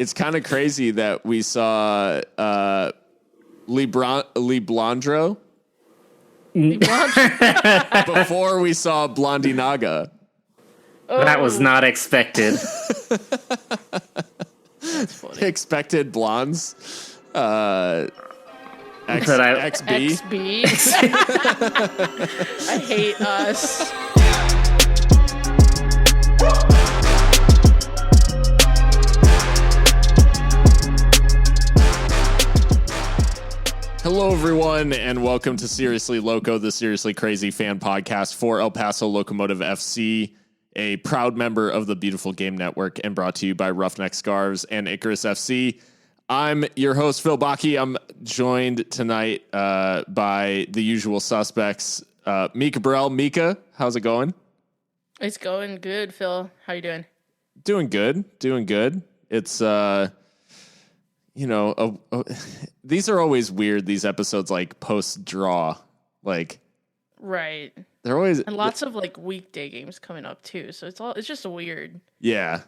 it's kind of crazy that we saw Liblandro before we saw Blondie Naga. Oh. That was not expected. That's funny. Expected blondes. XB. XB. I hate us. Hello, everyone, and welcome to Seriously Loco, the Seriously Crazy fan podcast for El Paso Locomotive FC, a proud member of the Beautiful Game Network and brought to you by Roughneck Scarves and Icarus FC. I'm your host, Phil Bakke. I'm joined tonight by the usual suspects, Mikka Burrell. Mikka, how's it going? It's going good, Phil. How you doing? Doing good. It's, these are always weird, these episodes, like, post-draw. Like, right. They're always... And lots of, like, weekday games coming up, too. So it's just a weird... Yeah.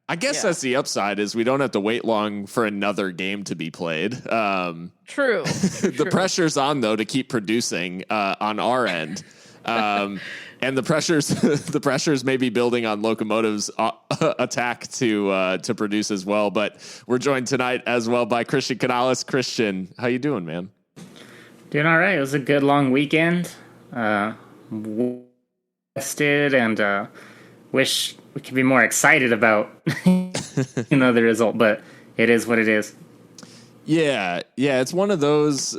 I guess that's the upside, is we don't have to wait long for another game to be played. True. The pressure's on, though, to keep producing on our end. And the pressures may be building on Locomotive's attack to produce as well. But we're joined tonight as well by Christian Canales. Christian, how you doing, man? Doing all right. It was a good long weekend. Rested and wish we could be more excited about the result, but it is what it is. Yeah, it's one of those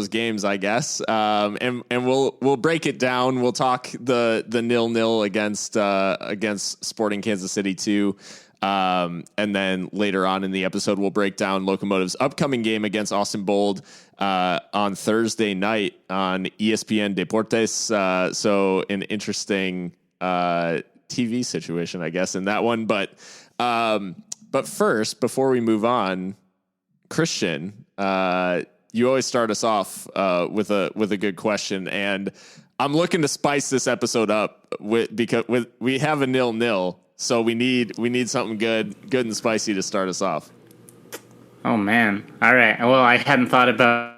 games, I guess. And we'll break it down. We'll talk the 0-0 against Sporting Kansas City 2. And then later on in the episode, we'll break down Locomotive's upcoming game against Austin Bold on Thursday night on ESPN Deportes. So an interesting TV situation, I guess, in that one. But first, before we move on, Christian, you always start us off with a good question, and I'm looking to spice this episode up because we have a 0-0, so we need something good and spicy to start us off. Oh man! All right. Well, I hadn't thought about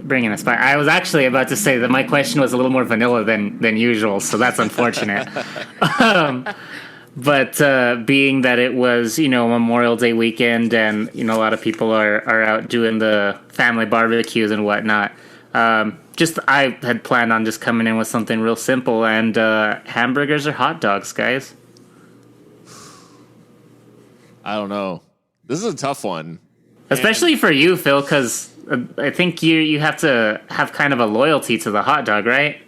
bringing a spice. I was actually about to say that my question was a little more vanilla than usual, so that's unfortunate. But being that it was, Memorial Day weekend and, a lot of people are out doing the family barbecues and whatnot, I had planned on just coming in with something real simple, and hamburgers or hot dogs, guys? I don't know. This is a tough one. Especially for you, Phil, because I think you have to have kind of a loyalty to the hot dog, right?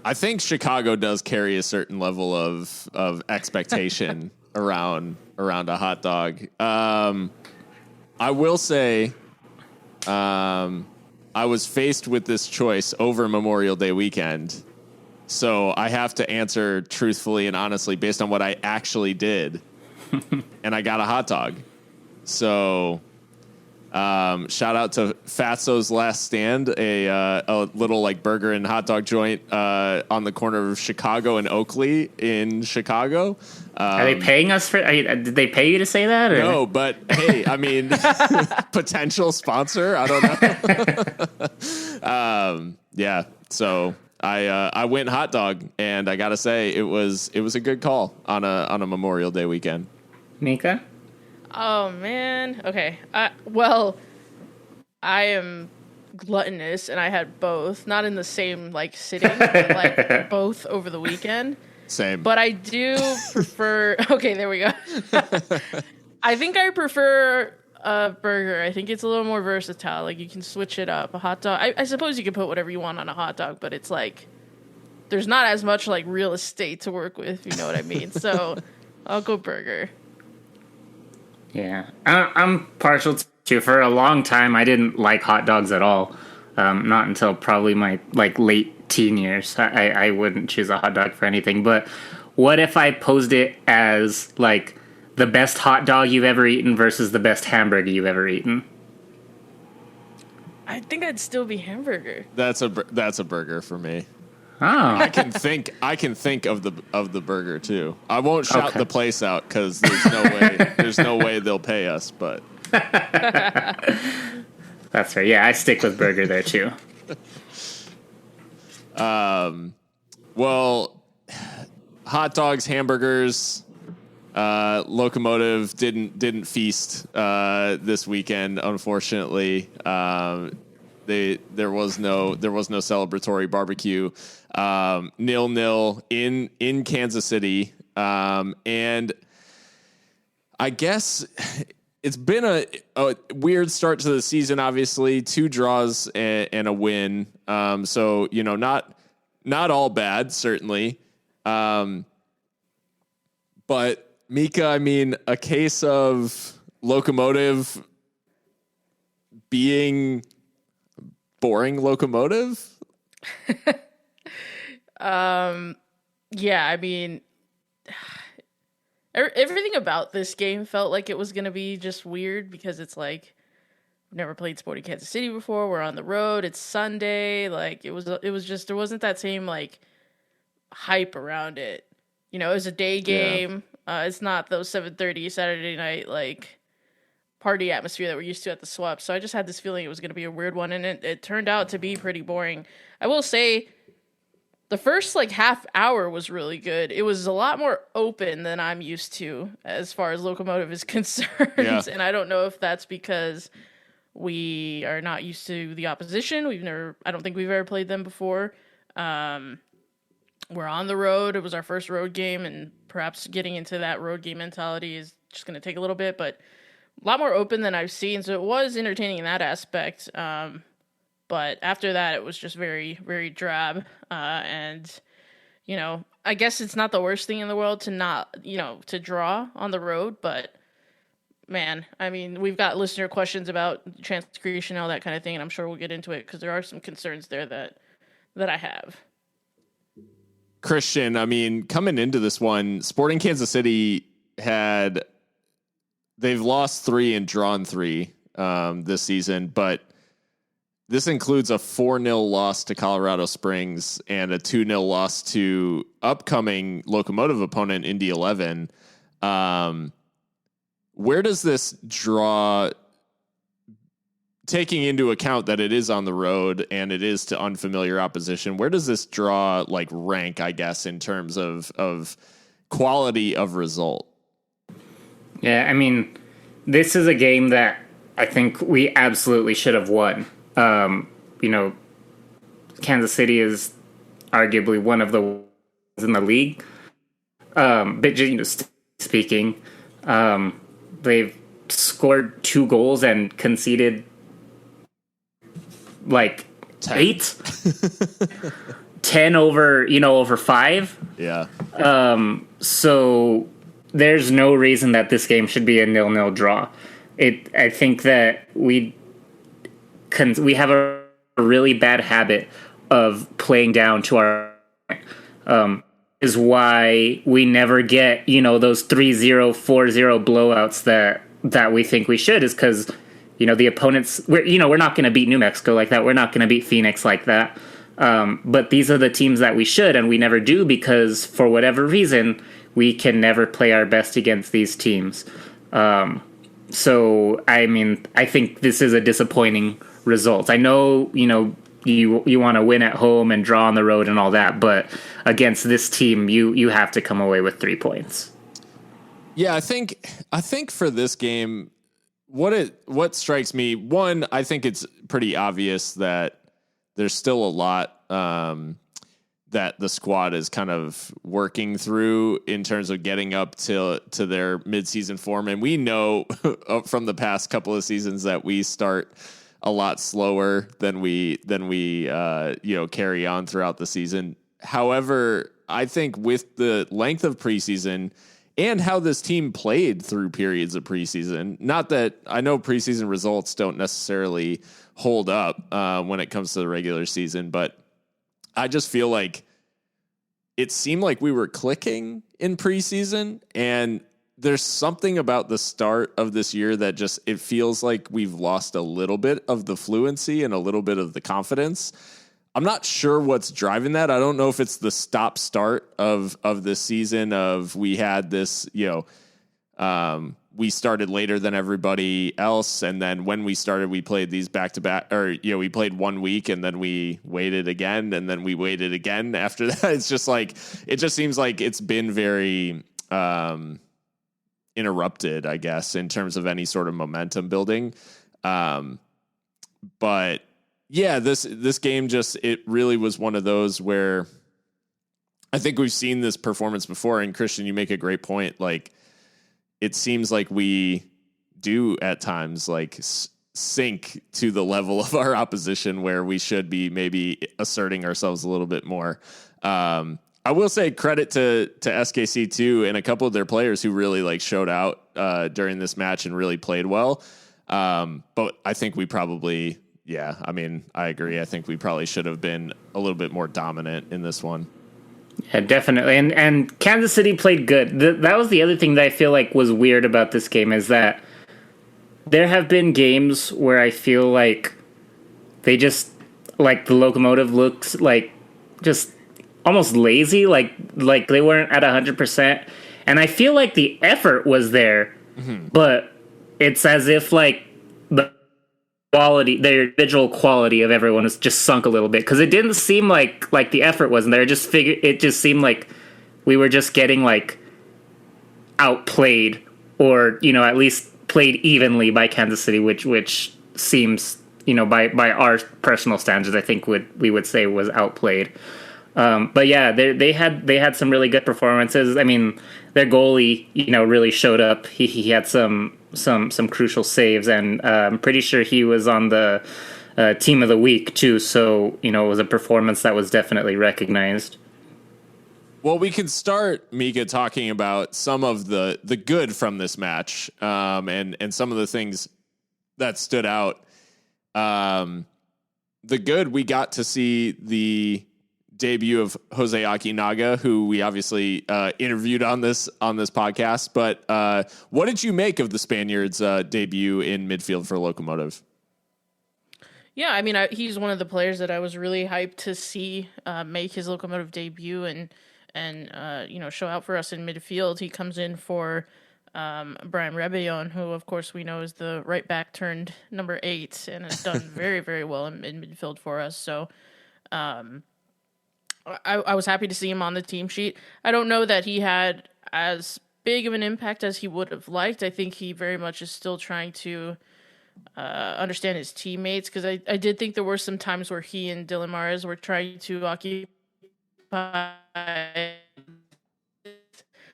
I think Chicago does carry a certain level of expectation around a hot dog. I will say, I was faced with this choice over Memorial Day weekend, so I have to answer truthfully and honestly based on what I actually did, and I got a hot dog. So. Shout out to Fatso's Last Stand, a little like burger and hot dog joint on the corner of Chicago and Oakley in Chicago. Are they paying us for? Did they pay you to say that? Or? No, but hey, I mean, potential sponsor. I don't know. Yeah, so I went hot dog, and I gotta say it was a good call on a Memorial Day weekend. Mikka? Oh, man. Okay. Well, I am gluttonous, and I had both. Not in the same, sitting, but, both over the weekend. Same. But I do prefer... Okay, there we go. I think I prefer a burger. I think it's a little more versatile. You can switch it up. A hot dog... I suppose you can put whatever you want on a hot dog, but it's there's not as much, real estate to work with, you know what I mean? So, I'll go burger. Yeah, I'm partial to. For a long time, I didn't like hot dogs at all. Not until probably my late teen years. I wouldn't choose a hot dog for anything. But what if I posed it as the best hot dog you've ever eaten versus the best hamburger you've ever eaten? I think I'd still be hamburger. That's a burger for me. Oh, I can think of the burger too. I won't shout the place out because there's no way they'll pay us. But that's right. Yeah, I stick with burger there too. Well, hot dogs, hamburgers. Locomotive didn't feast this weekend, unfortunately. There was no celebratory barbecue. 0-0 in Kansas City. And I guess it's been a weird start to the season, obviously. 2 draws and a win. So, not all bad, certainly. But Mikka, I mean, a case of Locomotive being boring Locomotive? Yeah, I mean, everything about this game felt like it was going to be just weird because it's like, we've never played Sporting Kansas City before. We're on the road. It's Sunday. Like, it was just, there wasn't that same, like, hype around it. It was a day game. Yeah. It's not those 7:30 Saturday night, like, party atmosphere that we're used to at the Swap. So I just had this feeling it was going to be a weird one, and it turned out to be pretty boring. I will say the first like half hour was really good. It was a lot more open than I'm used to as far as Locomotive is concerned. Yeah. And I don't know if that's because we are not used to the opposition. I don't think we've ever played them before. We're on the road. It was our first road game, and perhaps getting into that road game mentality is just going to take a little bit, but a lot more open than I've seen. So it was entertaining in that aspect. But after that, it was just very, very drab. And, I guess it's not the worst thing in the world to not, to draw on the road. But, man, I mean, we've got listener questions about chance creation and all that kind of thing, and I'm sure we'll get into it because there are some concerns there that I have. Christian, I mean, coming into this one, Sporting Kansas City they've lost 3 and drawn 3 this season, but this includes a 4-0 loss to Colorado Springs and a 2-0 loss to upcoming Locomotive opponent Indy 11. Where does this draw, taking into account that it is on the road and it is to unfamiliar opposition, where does this draw like rank, I guess, in terms of quality of result? Yeah, I mean, this is a game that I think we absolutely should have won. Kansas City is arguably one of the ones in the league. But speaking, they've scored 2 goals and conceded like 10. 8, 10 over 5. Yeah. So there's no reason that this game should be a 0-0 draw. I think that we have a really bad habit of playing down to our is why we never get, those 3-0, 4-0 blowouts that we think we should, is because, the opponents, we're not going to beat New Mexico like that. We're not going to beat Phoenix like that. But these are the teams that we should, and we never do because for whatever reason, we can never play our best against these teams. So, I mean, I think this is a disappointing result. I know, you want to win at home and draw on the road and all that, but against this team, you have to come away with 3 points. Yeah, I think for this game, what strikes me, one, I think it's pretty obvious that there's still a lot that the squad is kind of working through in terms of getting up to their midseason form. And we know from the past couple of seasons that we start a lot slower than we carry on throughout the season. However, I think with the length of preseason and how this team played through periods of preseason, not that I know preseason results don't necessarily hold up when it comes to the regular season, but I just feel like it seemed like we were clicking in preseason, and there's something about the start of this year that just, it feels like we've lost a little bit of the fluency and a little bit of the confidence. I'm not sure what's driving that. I don't know if it's the stop start of this season of we had this, we started later than everybody else. And then when we started, we played these back to back, or, we played 1 week and then we waited again and then we waited again after that. It's just like, it just seems like it's been very interrupted, I guess, in terms of any sort of momentum building. But yeah, this game it really was one of those where I think we've seen this performance before. And Christian, you make a great point. Like, it seems like we do at times like sink to the level of our opposition where we should be maybe asserting ourselves a little bit more. I will say credit to SKC2 and a couple of their players who really like showed out during this match and really played well. But I think we probably, I agree. I think we probably should have been a little bit more dominant in this one. Yeah, definitely. And Kansas City played good. That was the other thing that I feel like was weird about this game is that there have been games where I feel like they just, like the Locomotive looks like just almost lazy, like they weren't at 100%. And I feel like the effort was there, but it's as if like the quality, the individual quality of everyone has just sunk a little bit, because it didn't seem like the effort wasn't there. It just seemed like we were just getting like outplayed, or at least played evenly by Kansas City, which seems by our personal standards, I think we would say was outplayed. But yeah, they had some really good performances. I mean, their goalie really showed up. He had some crucial saves, and I'm pretty sure he was on the team of the week too. So it was a performance that was definitely recognized. Well, we can start, Mikka, talking about some of the good from this match, and some of the things that stood out. The good, we got to see the debut of Jose Akinaga, who we obviously interviewed on this podcast. But what did you make of the Spaniard's debut in midfield for Locomotive? Yeah, I mean, he's one of the players that I was really hyped to see make his Locomotive debut and show out for us in midfield. He comes in for Brian Rebellon, who of course we know is the right back turned number 8 and has done very, very well in midfield for us. So I was happy to see him on the team sheet. I don't know that he had as big of an impact as he would have liked. I think he very much is still trying to understand his teammates, because I did think there were some times where he and Dylan Mares were trying to occupy.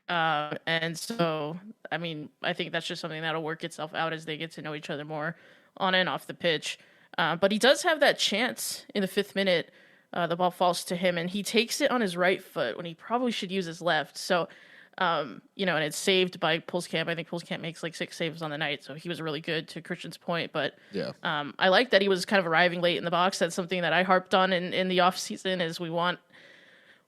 And so, I mean, I think that's just something that'll work itself out as they get to know each other more on and off the pitch. But he does have that chance in the 5th minute. The ball falls to him, and he takes it on his right foot when he probably should use his left. So, and it's saved by Pulskamp. I think Pulskamp makes like 6 saves on the night, so he was really good, to Christian's point. But yeah, I like that he was kind of arriving late in the box. That's something that I harped on in the off season, is we want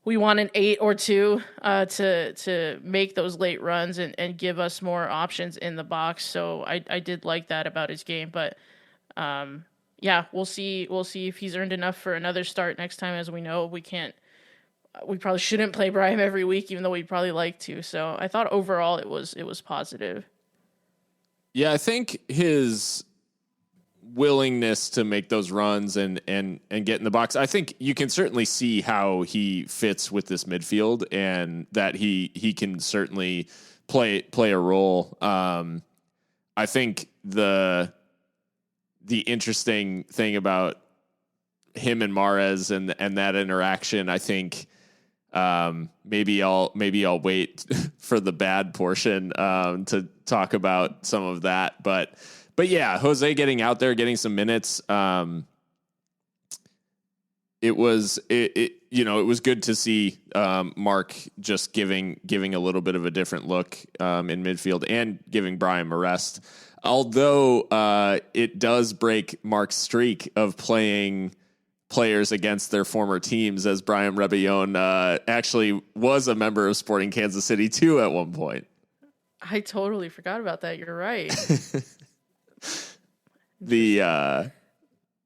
an 8 or 2 to make those late runs and give us more options in the box. So I did like that about his game, but yeah, we'll see if he's earned enough for another start next time. As we know, we probably shouldn't play Brahim every week, even though we'd probably like to. So I thought overall it was positive. Yeah, I think his willingness to make those runs and get in the box, I think you can certainly see how he fits with this midfield, and that he can certainly play a role. I think the interesting thing about him and Mares and that interaction, I think maybe I'll wait for the bad portion to talk about some of that, but yeah, Jose getting out there, getting some minutes. It was good to see Mark just giving a little bit of a different look in midfield, and giving Brahim a rest. Although it does break Mark's streak of playing players against their former teams, as Brian Rebellon actually was a member of Sporting Kansas City too at one point. I totally forgot about that. You're right.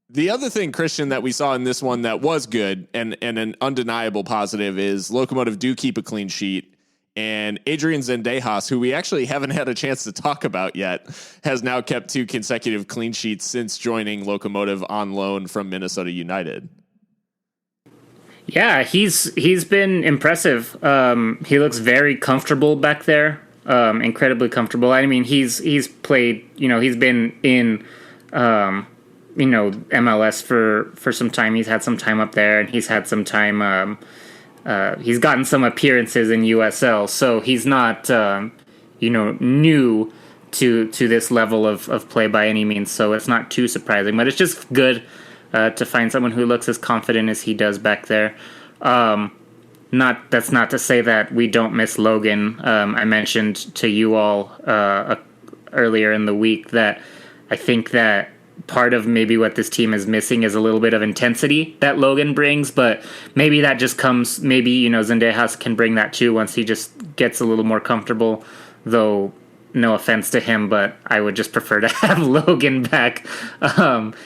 The other thing, Christian, that we saw in this one that was good and an undeniable positive is Locomotive do keep a clean sheet. And Adrian Zendejas, who we actually haven't had a chance to talk about yet, has now kept 2 consecutive clean sheets since joining Locomotive on loan from Minnesota United. Yeah, he's been impressive. He looks very comfortable back there, incredibly comfortable. I mean, he's played, he's been in, MLS for some time. He's had some time up there, and he's had some time. He's gotten some appearances in USL, so he's not, new to this level of play by any means. So it's not too surprising, but it's just good to find someone who looks as confident as he does back there. That's not to say that we don't miss Logan. I mentioned to you all earlier in the week that I think that part of maybe what this team is missing is a little bit of intensity that Logan brings, but maybe that just comes, Zendejas can bring that too once he just gets a little more comfortable, though no offense to him, but I would just prefer to have Logan back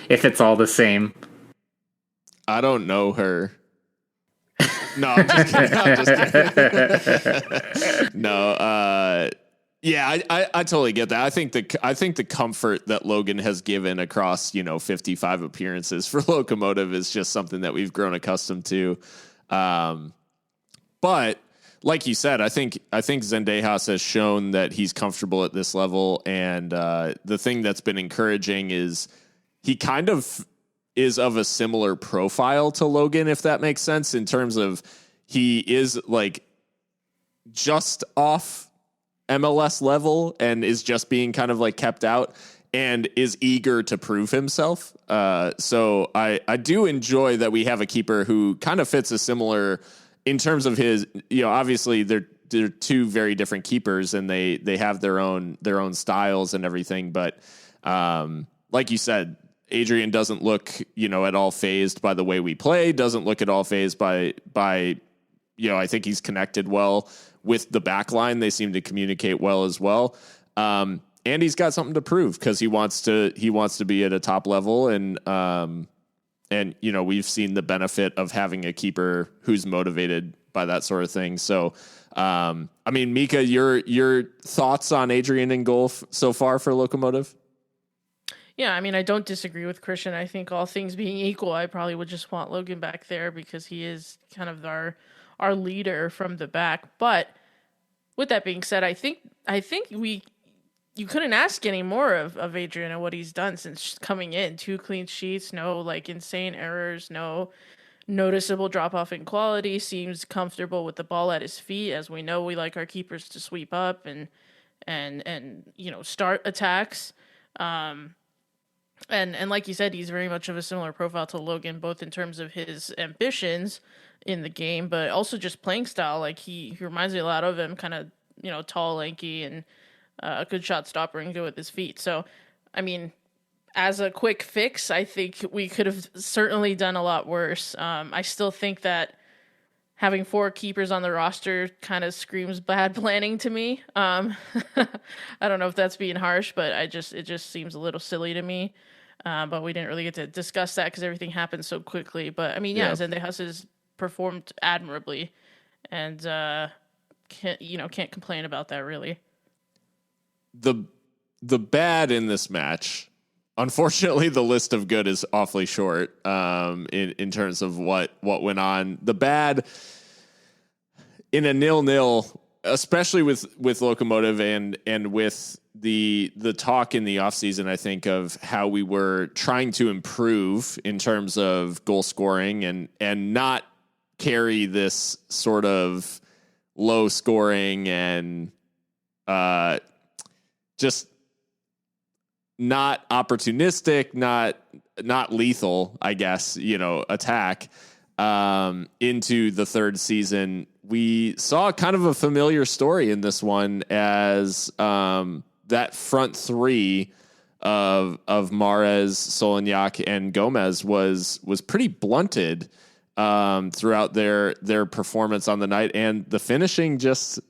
if it's all the same. I don't know her. No, I'm just kidding. No, yeah, I totally get that. I think the comfort that Logan has given across 55 appearances for Locomotive is just something that we've grown accustomed to. But like you said, I think Zendejas has shown that he's comfortable at this level, and the thing that's been encouraging is he kind of is of a similar profile to Logan, if that makes sense, in terms of he is like just off MLS level and is just being kind of like kept out and is eager to prove himself. So I do enjoy that we have a keeper who kind of fits a similar in terms of his, obviously they're 2 very different keepers and they have their own styles and everything. But like you said, Adrian doesn't look, at all phased by the way we play, doesn't look at all phased by I think he's connected well with the back line. They seem to communicate well as well. And he's got something to prove because he wants to be at a top level. And we've seen the benefit of having a keeper who's motivated by that sort of thing. So, Mikka, your thoughts on Adrian in goal so far for Locomotive? Yeah, I don't disagree with Christian. I think all things being equal, I probably would just want Logan back there because he is kind of our leader from the back. But with that being said, I think you couldn't ask any more of Adrian and what he's done since coming in. 2 clean sheets, no insane errors, no noticeable drop off in quality. Seems comfortable with the ball at his feet. As we know, we like our keepers to sweep up and start attacks. And like you said, he's very much of a similar profile to Logan, both in terms of his ambitions in the game, but also just playing style. Like he reminds me a lot of him, kind of, tall, lanky, and a good shot stopper and good with his feet. So, as a quick fix, I think we could have certainly done a lot worse. I still think that having 4 keepers on the roster kind of screams bad planning to me. I don't know if that's being harsh, but it just seems a little silly to me. But we didn't really get to discuss that because everything happened so quickly. But Zendejas has performed admirably, and can't complain about that really. The bad in this match, unfortunately, the list of good is awfully short. In terms of what went on, the bad in a 0-0, especially with Locomotive and with the talk in the offseason, I think, of how we were trying to improve in terms of goal scoring and not carry this sort of low scoring and just not opportunistic, not lethal, I guess, attack into the third season. We saw kind of a familiar story in this one as that front 3 of Mahrez, Solignac, and Gomez was pretty blunted throughout their performance on the night, and the finishing just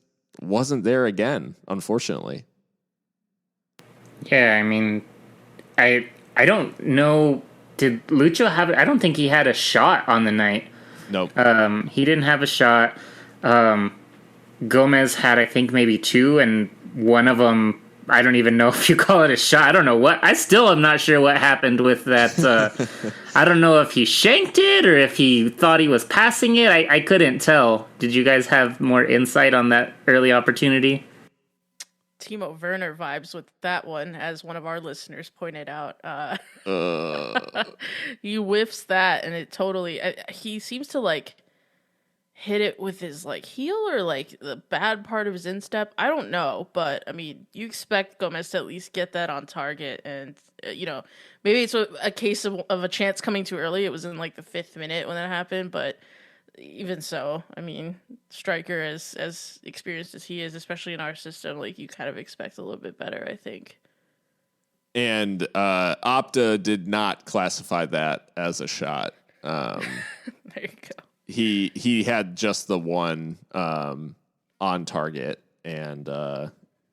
wasn't there again, unfortunately. Yeah, I don't know did Lucho have? I don't think he had a shot on the night. Nope. He didn't have a shot. Gomez had, I think, maybe 2, and one of them, I don't even know if you call it a shot. I don't know what. I still am not sure what happened with that. I don't know if he shanked it or if he thought he was passing it. I couldn't tell. Did you guys have more insight on that early opportunity? Timo Werner vibes with that one, as one of our listeners pointed out. He whiffs that, and it totally. He seems to like hit it with his like heel or like the bad part of his instep. I don't know, but I mean, you expect Gomez to at least get that on target, and maybe it's a case of a chance coming too early. It was in like the 5th minute when that happened, but even so, I mean, striker as experienced as he is, especially in our system, like you kind of expect a little bit better, I think. And Opta did not classify that as a shot. There you go. He had just the one on target, and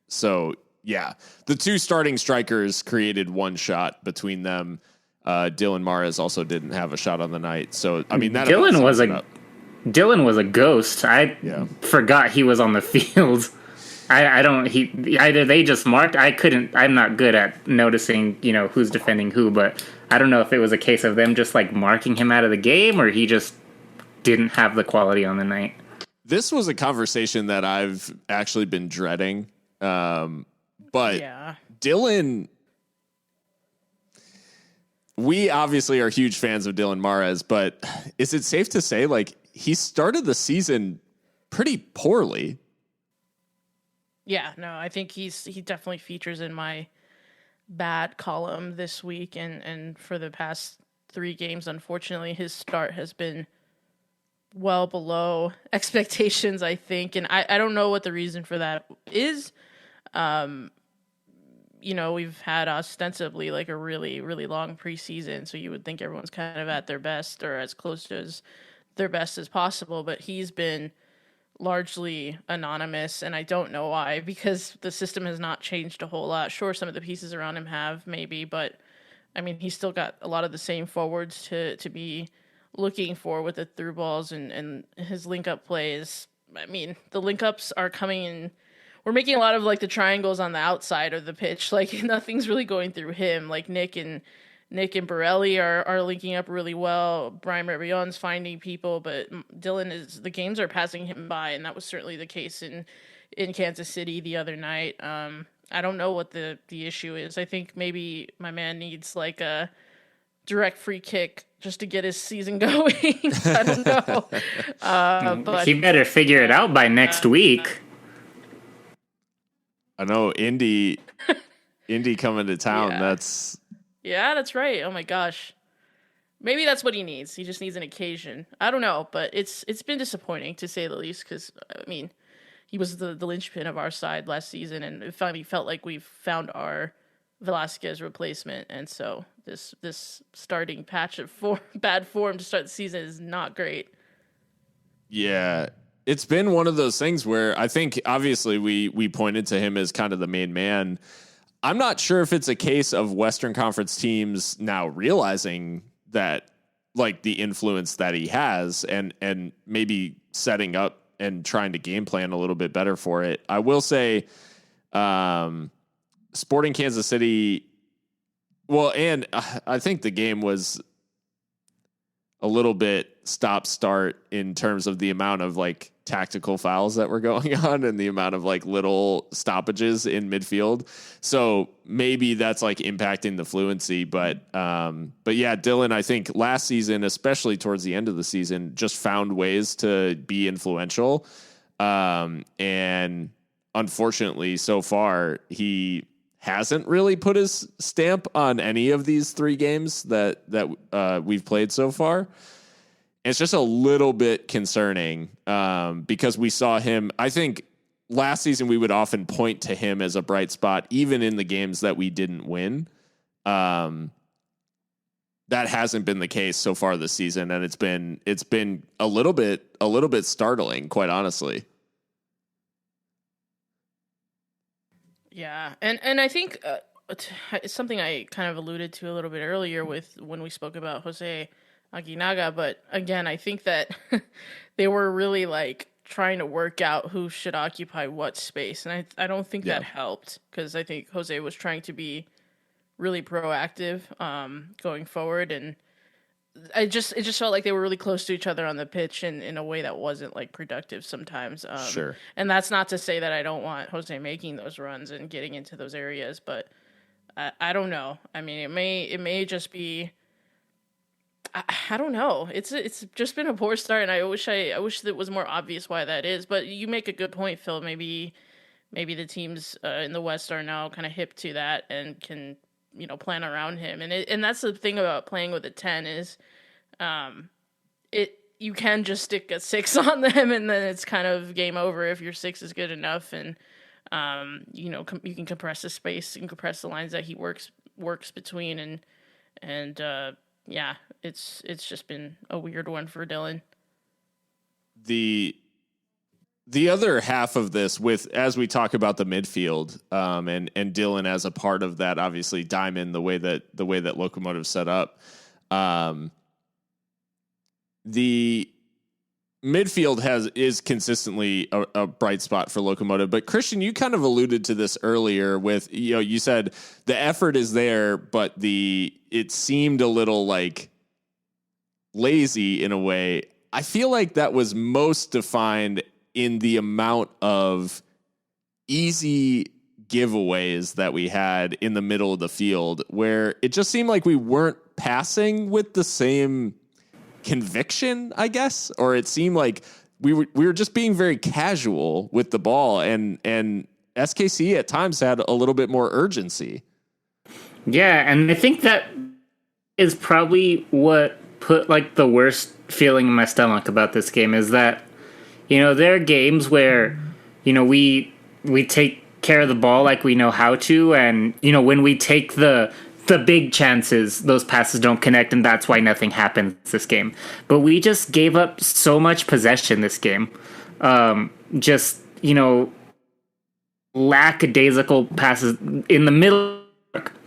so yeah, the 2 starting strikers created one shot between them. Dylan Mares also didn't have a shot on the night, so I mean that Dylan was a ghost. I forgot he was on the field. Either they just marked. I'm not good at noticing, who's defending who, but I don't know if it was a case of them just like marking him out of the game, or he just didn't have the quality on the night. This was a conversation that I've actually been dreading. But Dylan, we obviously are huge fans of Dylan Mares, but is it safe to say like he started the season pretty poorly? Yeah, no, I think he definitely features in my bad column this week, and for the past 3 games, unfortunately, his start has been well below expectations, I think, and I don't know what the reason for that is. We've had ostensibly like a really, really long preseason, so you would think everyone's kind of at their best or as close to their best as possible, but he's been largely anonymous, and I don't know why, because the system has not changed a whole lot. Sure, some of the pieces around him have, maybe, but I mean, he's still got a lot of the same forwards to be looking for with the through balls, and his link-up plays. I mean, the link-ups are coming in. We're making a lot of like the triangles on the outside of the pitch. Like nothing's really going through him. Like Nick and Borelli are linking up really well. Brian Rebillon's finding people, but Dylan the games are passing him by, and that was certainly the case in Kansas City the other night. I don't know what the issue is. I think maybe my man needs like a direct free kick just to get his season going. I don't know. But he better figure it out by next week. I know Indy coming to town. Yeah. That's right. Oh my gosh. Maybe that's what he needs. He just needs an occasion. I don't know, but it's been disappointing to say the least, because I mean, he was the linchpin of our side last season, and it finally felt like we've found our Velasquez replacement, and so this starting patch of bad form to start the season is not great. Yeah. It's been one of those things where I think obviously we pointed to him as kind of the main man. I'm not sure if it's a case of Western Conference teams now realizing that, like, the influence that he has, and maybe setting up and trying to game plan a little bit better for it. I will say, Sporting Kansas City, well, and I think the game was a little bit stop-start in terms of the amount of like tactical fouls that were going on and the amount of like little stoppages in midfield. So maybe that's like impacting the fluency, but yeah, Dylan, I think last season, especially towards the end of the season, just found ways to be influential. And unfortunately so far he hasn't really put his stamp on any of these 3 games that we've played so far. It's just a little bit concerning because we saw him. I think last season we would often point to him as a bright spot, even in the games that we didn't win. That hasn't been the case so far this season, and it's been a little bit startling, quite honestly. Yeah, and I think it's something I kind of alluded to a little bit earlier with when we spoke about Jose Aguinaga, but again, I think that they were really like trying to work out who should occupy what space, and I don't think that helped, because I think Jose was trying to be really proactive going forward, and it just felt like they were really close to each other on the pitch in a way that wasn't like productive sometimes. Sure. And that's not to say that I don't want Jose making those runs and getting into those areas, but I don't know. I mean, it may just be. I don't know. It's just been a poor start, and I wish it was more obvious why that is. But you make a good point, Phil. Maybe the teams in the West are now kind of hip to that and can plan around him. And that's the thing about playing with a 10 is, you can just stick a 6 on them, and then it's kind of game over if your 6 is good enough, and you can compress the space and compress the lines that he works between, and yeah, it's just been a weird one for Dylan. The other half of this, with as we talk about the midfield, and Dylan as a part of that, obviously Diamond, the way that Locomotive set up, the midfield is consistently a bright spot for Locomotive. But Christian, you kind of alluded to this earlier with, you said the effort is there, but it seemed a little like lazy in a way. I feel like that was most defined in the amount of easy giveaways that we had in the middle of the field, where it just seemed like we weren't passing with the same conviction, I guess, or it seemed like we were just being very casual with the ball, and SKC at times had a little bit more urgency. Yeah, and I think that is probably what put like the worst feeling in my stomach about this game, is that there are games where we take care of the ball like we know how to, and when we take the big chances, those passes don't connect, and that's why nothing happens this game. But we just gave up so much possession this game. Lackadaisical passes in the middle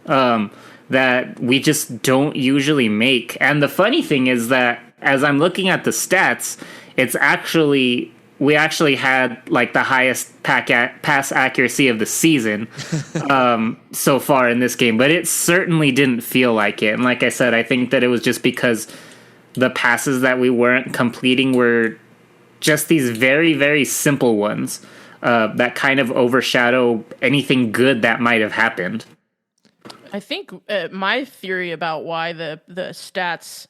that we just don't usually make. And the funny thing is that as I'm looking at the stats, we actually had like the highest pass accuracy of the season so far in this game, but it certainly didn't feel like it. And like I said, I think that it was just because the passes that we weren't completing were just these very, very simple ones that kind of overshadow anything good that might have happened. I think my theory about why the stats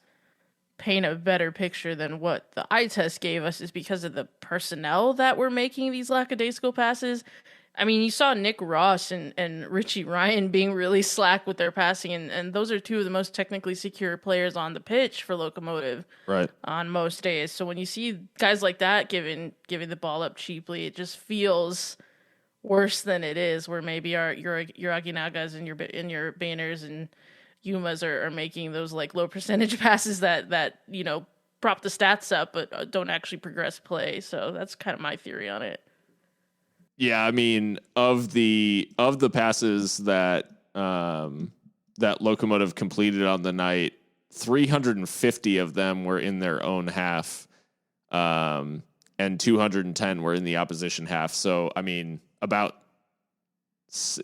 paint a better picture than what the eye test gave us is because of the personnel that were making these lackadaisical passes. I mean, you saw Nick Ross and Richie Ryan being really slack with their passing, and those are two of the most technically secure players on the pitch for Locomotive, right, on most days. So when you see guys like that giving the ball up cheaply, it just feels worse than it is, where maybe your Aginagas and your Bainers and Yumas are making those like low percentage passes that prop the stats up but don't actually progress play. So that's kind of my theory on it. Yeah, I mean, of the passes that that Locomotive completed on the night, 350 of them were in their own half, and 210 were in the opposition half. So I mean, about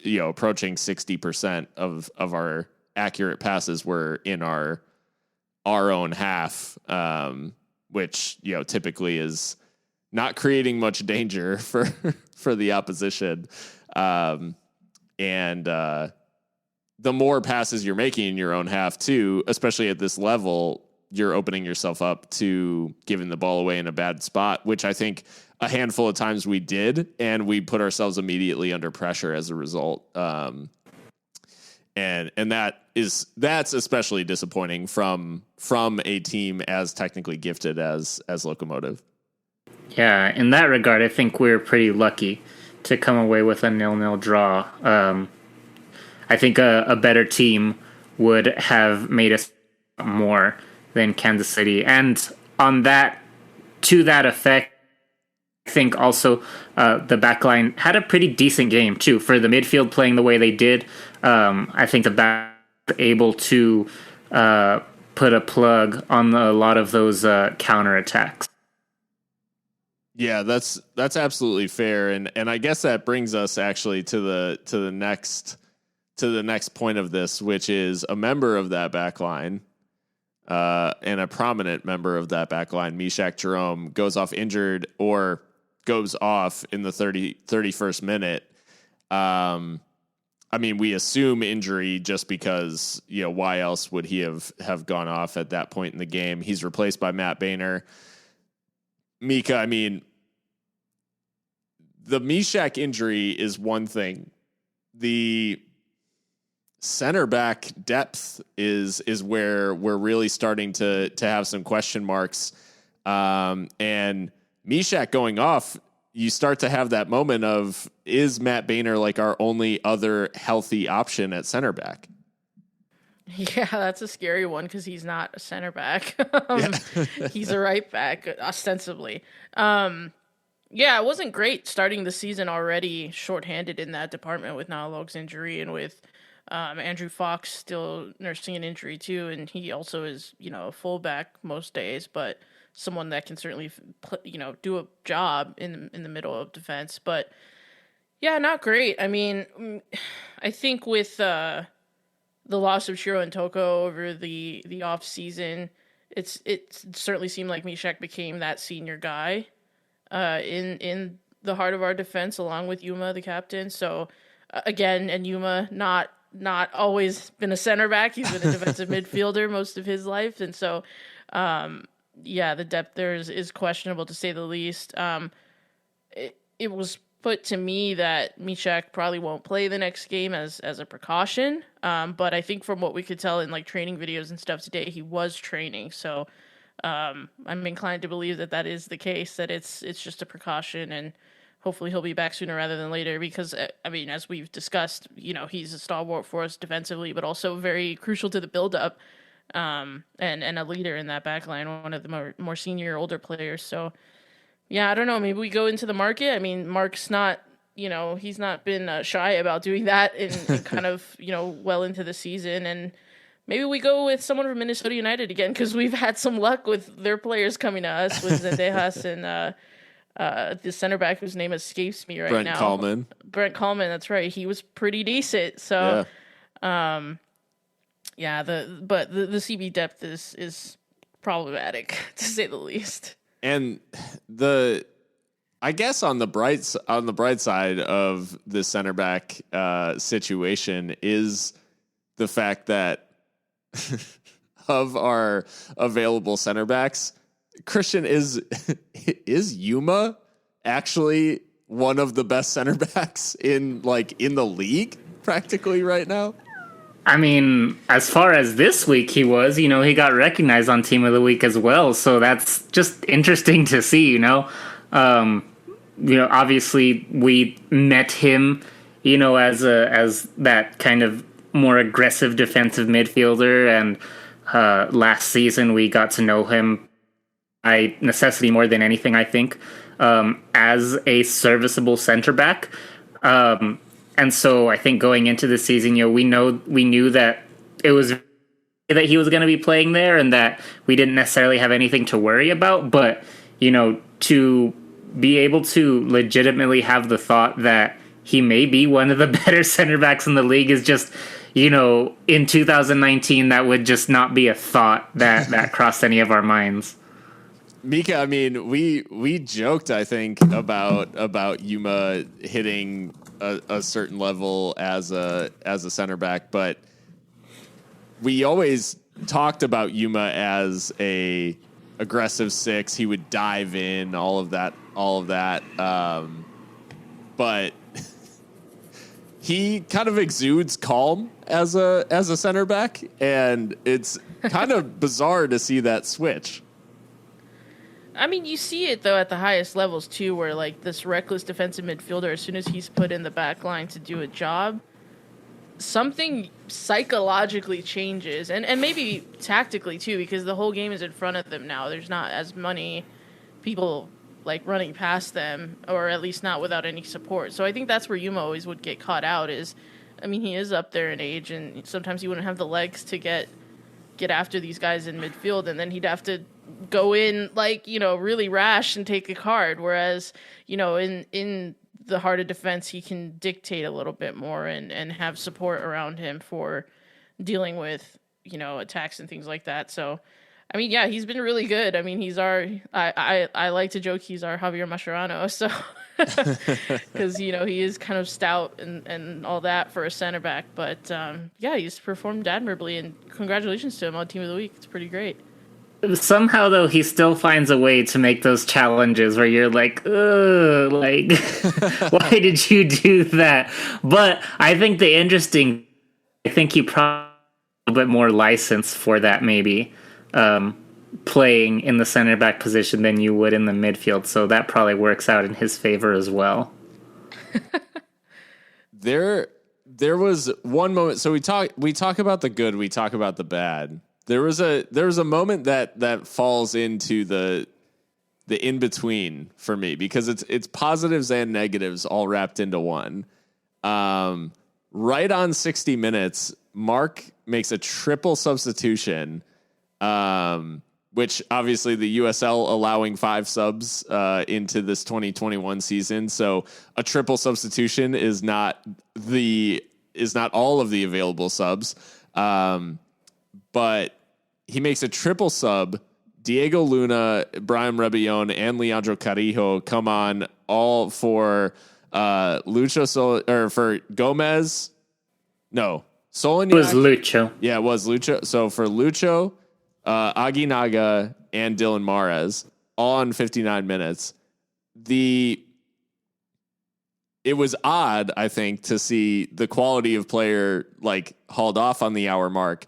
approaching 60% of our accurate passes were in our own half, which typically is not creating much danger for the opposition. And the more passes you're making in your own half too, especially at this level, you're opening yourself up to giving the ball away in a bad spot, which I think a handful of times we did, and we put ourselves immediately under pressure as a result. And that's especially disappointing from a team as technically gifted as Locomotive. Yeah, in that regard, I think we're pretty lucky to come away with a 0-0 draw. I think a better team would have made us more than Kansas City. And to that effect, think also the back line had a pretty decent game too for the midfield playing the way they did. I think the back able to put a plug on a lot of those counterattacks. Yeah, that's absolutely fair, and I guess that brings us actually to the next point of this, which is a member of that back line, and a prominent member of that back line, Mishak Jerome, goes off injured or goes off in the 31st minute. I mean, we assume injury just because, why else would he have gone off at that point in the game? He's replaced by Matt Boehner. Mikka, I mean, the Mishak injury is one thing. The center back depth is where we're really starting to have some question marks. And Mishak going off, you start to have that moment of, is Matt Boehner like our only other healthy option at center back? Yeah, that's a scary one because he's not a center back. He's a right back, ostensibly. Yeah, it wasn't great starting the season already shorthanded in that department with Nalog's injury and with Andrew Fox still nursing an injury too. And he also is, a fullback most days, but someone that can certainly, do a job in the middle of defense. But yeah, not great. I mean, I think with the loss of Shiro and Toko over the off season, it certainly seemed like Mishak became that senior guy in the heart of our defense, along with Yuma, the captain. So again, and Yuma not always been a center back; he's been a defensive midfielder most of his life, and so the depth there is questionable to say the least. It was put to me that Mishak probably won't play the next game as a precaution. But I think from what we could tell in like training videos and stuff today, he was training. So I'm inclined to believe that is the case, that it's just a precaution, and hopefully he'll be back sooner rather than later because, I mean, as we've discussed, he's a stalwart for us defensively, but also very crucial to the build-up and a leader in that back line, one of the more senior, older players. So, yeah, I don't know. Maybe we go into the market. I mean, Mark's not, he's not been shy about doing that in kind of, well into the season. And maybe we go with someone from Minnesota United again because we've had some luck with their players coming to us with Zendejas and the center back whose name escapes me right now. Brent Kallman, that's right. He was pretty decent. So, the CB depth is problematic to say the least. And I guess on the bright side of the center back situation is the fact that of our available center backs, Christian, is Yuma actually one of the best center backs in the league practically right now? I mean, as far as this week he was, he got recognized on Team of the Week as well. So that's just interesting to see, obviously we met him, as that kind of more aggressive defensive midfielder. And last season we got to know him by necessity more than anything, I think, as a serviceable center back. And so I think going into the season, we knew that it was that he was going to be playing there and that we didn't necessarily have anything to worry about. But, to be able to legitimately have the thought that he may be one of the better center backs in the league is just, in 2019, that would just not be a thought that crossed any of our minds. Mikka, I mean, we joked, I think, about Yuma hitting a certain level as a center back, but we always talked about Yuma as a aggressive six. He would dive in, all of that. But he kind of exudes calm as a center back, and it's kind of bizarre to see that switch. I mean, you see it, though, at the highest levels, too, where, this reckless defensive midfielder, as soon as he's put in the back line to do a job, something psychologically changes. And maybe tactically, too, because the whole game is in front of them now. There's not as many people, like running past them, or at least not without any support. So I think that's where Yuma always would get caught out. He is up there in age, and sometimes he wouldn't have the legs to get after these guys in midfield, and then he'd have to go in really rash and take a card. Whereas in the heart of defense, he can dictate a little bit more and have support around him for dealing with attacks and things like that. So he's been really good. He's I like to joke he's our Javier Mascherano, so because he is kind of stout and all that for a center back, but he's performed admirably, and congratulations to him on Team of the Week. It's pretty great. Somehow, though, he still finds a way to make those challenges where you're like, ugh, like, why did you do that? But I think he probably a bit more license for that, maybe, playing in the center back position than you would in the midfield. So that probably works out in his favor as well. There was one moment. So we talk about the good, we talk about the bad. There was a moment that falls into the in between for me, because it's positives and negatives all wrapped into one. Right on 60 minutes, Mark makes a triple substitution, which obviously the USL allowing 5 subs into this 2021 season. So a triple substitution is not all of the available subs. But he makes a triple sub. Diego Luna, Brian Rebellon, and Leandro Carrillo come on all for for Gomez. No, Solaniak. It was Lucho. Yeah, it was Lucho. So for Lucho, Aguinaga, and Dylan Mahrez, all on 59 minutes. It was odd, I think, to see the quality of player hauled off on the hour mark.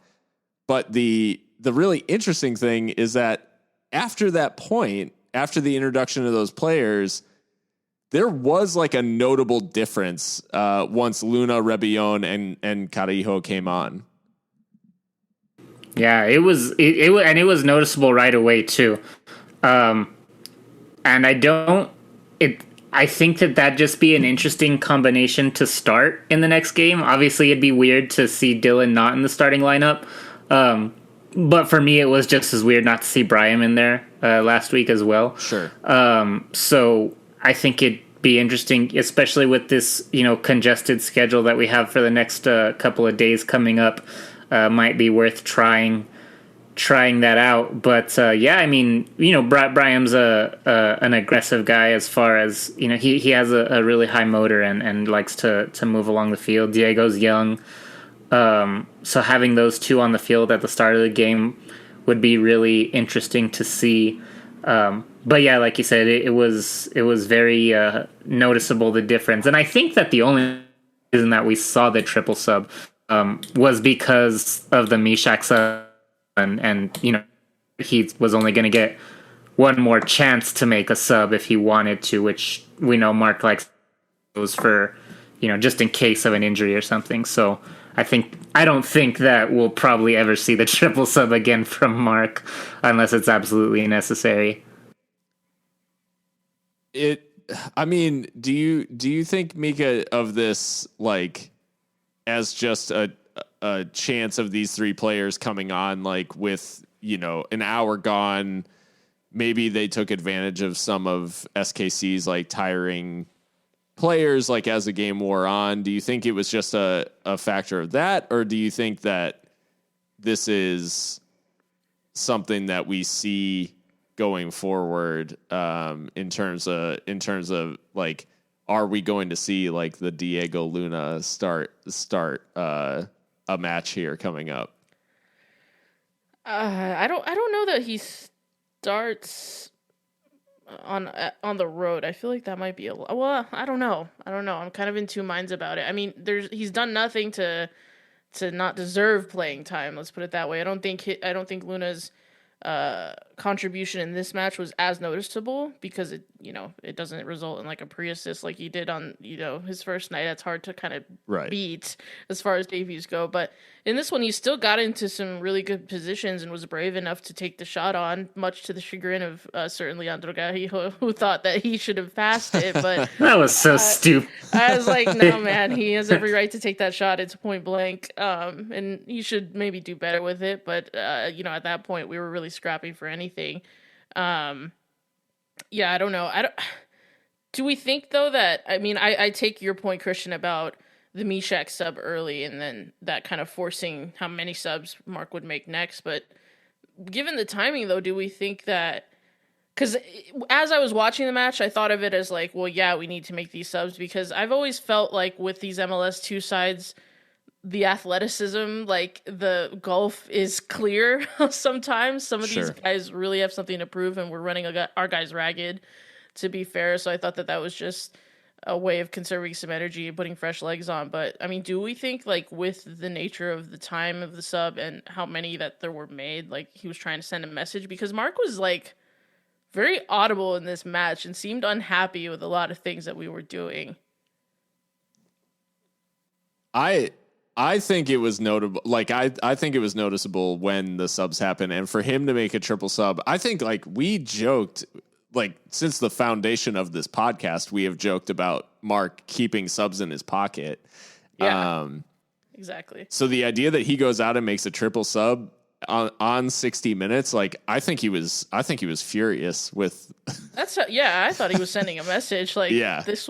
But the really interesting thing is that after that point, after the introduction of those players, there was a notable difference once Luna, Rebellon, and Carrillo came on. Yeah, it was noticeable right away too. And I think that just be an interesting combination to start in the next game. Obviously, it'd be weird to see Dylan not in the starting lineup. But for me, it was just as weird not to see Brahim in there last week as well. Sure. So I think it'd be interesting, especially with this, congested schedule that we have for the next couple of days coming up. Might be worth trying that out. But Brahim's an aggressive guy as far as he has a really high motor and likes to move along the field. Diego's young. So having those two on the field at the start of the game would be really interesting to see. But yeah, like you said, it was very noticeable, the difference. And I think that the only reason that we saw the triple sub was because of the Mishak sub, and he was only going to get one more chance to make a sub if he wanted to, which we know Mark likes those for, just in case of an injury or something. So I don't think that we'll probably ever see the triple sub again from Mark unless it's absolutely necessary. Do you think, Mikka, of this as just a chance of these 3 players coming on with an hour gone? Maybe they took advantage of some of SKC's tiring players as the game wore on. Do you think it was just a factor of that, or do you think that this is something that we see going forward in terms of are we going to see the Diego Luna start a match here coming up? I don't know that he starts on the road. I feel like that might be I don't know. I'm kind of in two minds about it. He's done nothing to not deserve playing time. Let's put it that way. I don't think Luna's contribution in this match was as noticeable because it doesn't result in like a pre-assist like he did on, his first night. That's hard to kind of beat as far as debuts go. But in this one, he still got into some really good positions and was brave enough to take the shot on, much to the chagrin of certainly Androgahi, who thought that he should have passed it. But that was so stupid. I was like, no, man, he has every right to take that shot. It's point blank. And he should maybe do better with it. But, at that point, we were really scrapping for anything. I don't know. Do we think, though, that, I take your point, Christian, about the Mishak sub early and then that kind of forcing how many subs Mark would make next. But given the timing, though, do we think that, because as I was watching the match, I thought of it as like, well, yeah, we need to make these subs, because I've always felt like with these MLS 2 sides, the athleticism, like the gulf is clear sometimes. Some of these guys really have something to prove, and we're running our guys ragged, to be fair. So I thought that was just a way of conserving some energy and putting fresh legs on. But do we think, like, with the nature of the time of the sub and how many that there were made, like he was trying to send a message? Because Mark was like very audible in this match and seemed unhappy with a lot of things that we were doing. I think it was notable. Like, I think it was noticeable when the subs happened, and for him to make a triple sub, I think, like, we joked, like, since the foundation of this podcast, we have joked about Mark keeping subs in his pocket. Yeah, exactly. So the idea that he goes out and makes a triple sub on 60 minutes, like, I think he was furious with. I thought he was sending a message like, this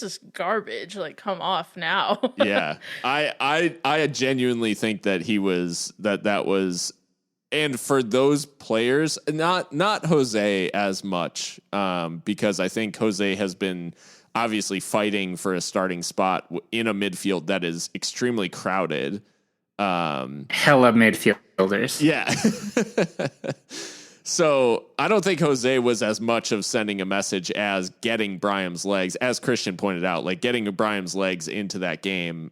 is garbage. Like, come off now. Yeah, I genuinely think that he was that was. And for those players, not Jose as much, because I think Jose has been obviously fighting for a starting spot in a midfield that is extremely crowded. Hella midfielders. Yeah. So I don't think Jose was as much of sending a message as getting Brahim's legs, as Christian pointed out, like getting Brahim's legs into that game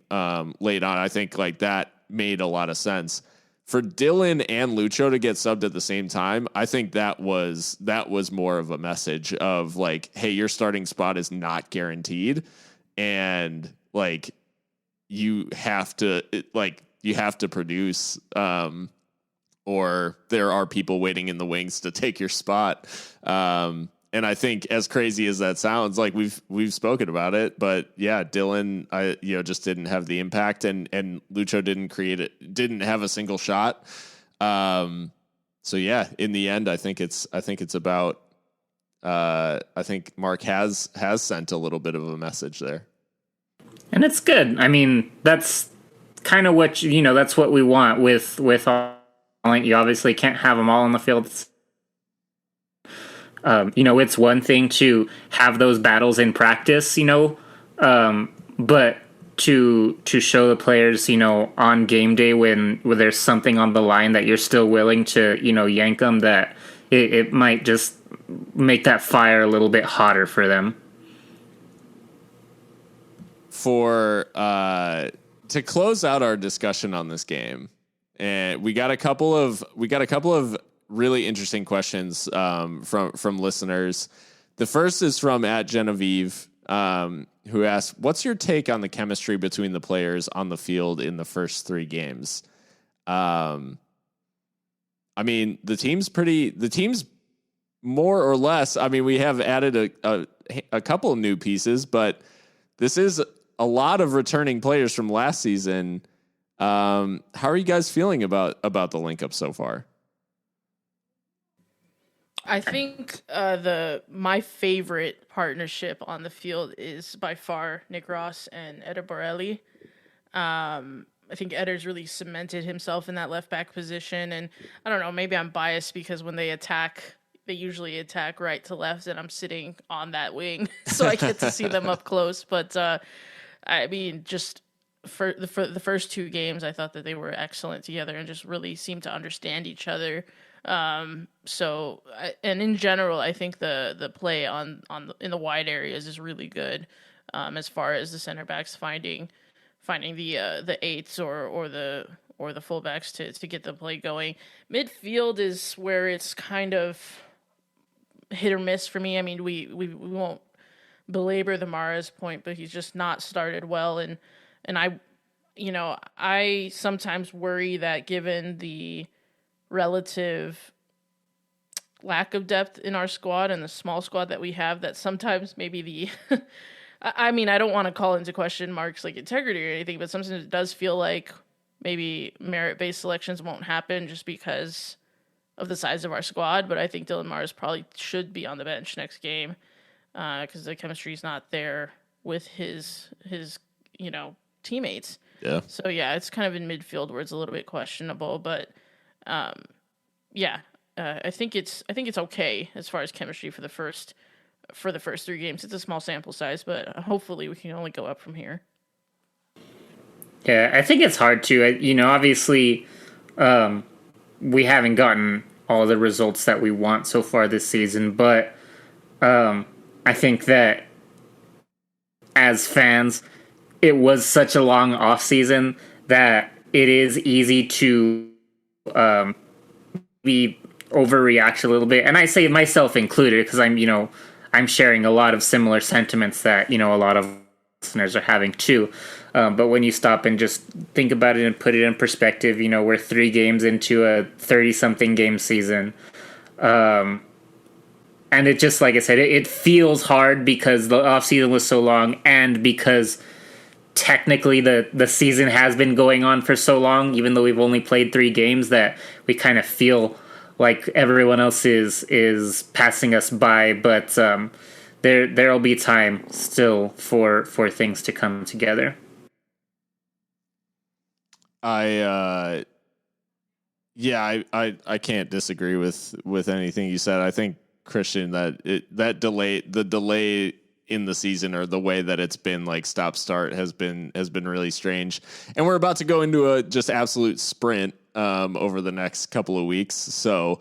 late on. I think like that made a lot of sense. For Dylan and Lucho to get subbed at the same time, I think that was more of a message of like, hey, your starting spot is not guaranteed, and like you have to produce, or there are people waiting in the wings to take your spot. And I think, as crazy as that sounds, like we've spoken about it, but yeah, Dylan, just didn't have the impact, and Lucho didn't have a single shot. So yeah, in the end, I think it's about. I think Mark has sent a little bit of a message there, and it's good. I mean, that's kind of what that's what we want with all. You obviously can't have them all on the field. It's one thing to have those battles in practice, but to show the players, on game day when there's something on the line that you're still willing to, yank them, that it might just make that fire a little bit hotter for them. To close out our discussion on this game, and we got a couple of really interesting questions from listeners. The first is from @Genevieve, who asked, "What's your take on the chemistry between the players on the field in the first 3 games?" The team's more or less. I mean, we have added a couple of new pieces, but this is a lot of returning players from last season. How are you guys feeling about the link up so far? I think my favorite partnership on the field is by far Nick Ross and Eder Borelli. I think Eder's really cemented himself in that left back position, and I don't know, maybe I'm biased because when they attack, they usually attack right to left, and I'm sitting on that wing, so I get to see them up close. But just for the first 2 games, I thought that they were excellent together and just really seemed to understand each other. And in general, I think the play in the wide areas is really good, as far as the center backs finding the eights or or the fullbacks to get the play going. Midfield is where it's kind of hit or miss for me. I mean, we won't belabor the Mahrez point, but he's just not started well, and I sometimes worry that given the relative lack of depth in our squad and the small squad that we have, that sometimes maybe the I mean, I don't want to call into question Mark's like integrity or anything, but sometimes it does feel like maybe merit-based selections won't happen just because of the size of our squad. But I think Dylan Mahrez probably should be on the bench next game because the chemistry is not there with his teammates. Yeah. So yeah, it's kind of in midfield where it's a little bit questionable, but I think it's okay as far as chemistry for the first 3 games. It's a small sample size, but hopefully we can only go up from here. Yeah, I think it's hard to, obviously we haven't gotten all the results that we want so far this season, but I think that as fans, it was such a long off season that it is easy to be overreact a little bit. And I say myself included, because I'm sharing a lot of similar sentiments that, a lot of listeners are having too. But when you stop and just think about it and put it in perspective, we're 3 games into a 30-something game season. And it just, like I said, it feels hard because the offseason was so long and because technically the season has been going on for so long, even though we've only played 3 games, that we kind of feel like everyone else is passing us by. But there'll be time still for things to come together. I can't disagree with anything you said. I think, Christian, that the delay in the season, or the way that it's been like stop start, has been really strange. And we're about to go into a just absolute sprint over the next couple of weeks. So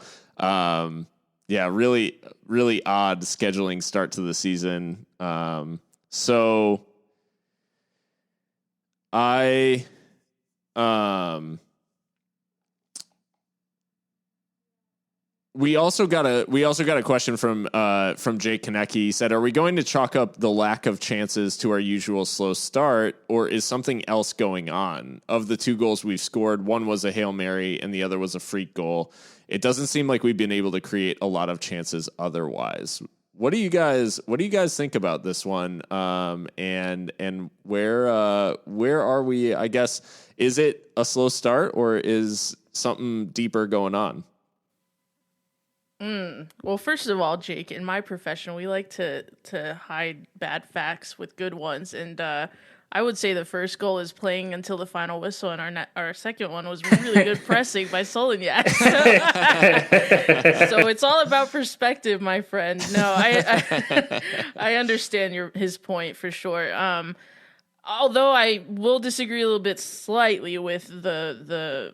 really, really odd scheduling start to the season. We also got a question from Jake Konecki. He said, "Are we going to chalk up the lack of chances to our usual slow start, or is something else going on? Of the 2 goals we've scored, one was a Hail Mary and the other was a freak goal. It doesn't seem like we've been able to create a lot of chances otherwise." What do you guys think about this one? And where are we? I guess, is it a slow start, or is something deeper going on? Well, first of all, Jake, in my profession, we like to hide bad facts with good ones, and I would say the first goal is playing until the final whistle, and our second one was really good pressing by Solignac. So it's all about perspective, my friend. No, I understand his point for sure. Although I will disagree a little bit slightly with the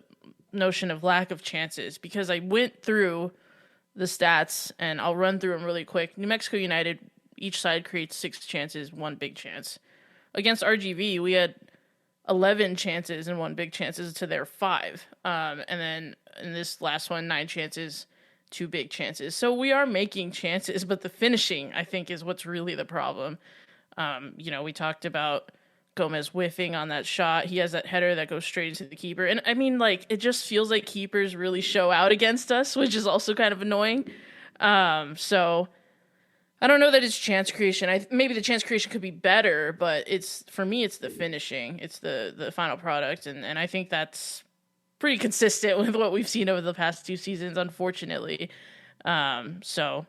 notion of lack of chances, because I went through the stats, and I'll run through them really quick. New Mexico United, each side creates 6 chances, 1 big chance. Against RGV, we had 11 chances and 1 big chances to their 5. And then in this last one, 9 chances, 2 big chances. So we are making chances, but the finishing, I think, is what's really the problem. We talked about Gomez whiffing on that shot. He has that header that goes straight into the keeper. And I mean, like, it just feels like keepers really show out against us, which is also kind of annoying. So I don't know that it's chance creation. Maybe the chance creation could be better, but for me, it's the finishing. It's the final product. And I think that's pretty consistent with what we've seen over the past 2 seasons, unfortunately. So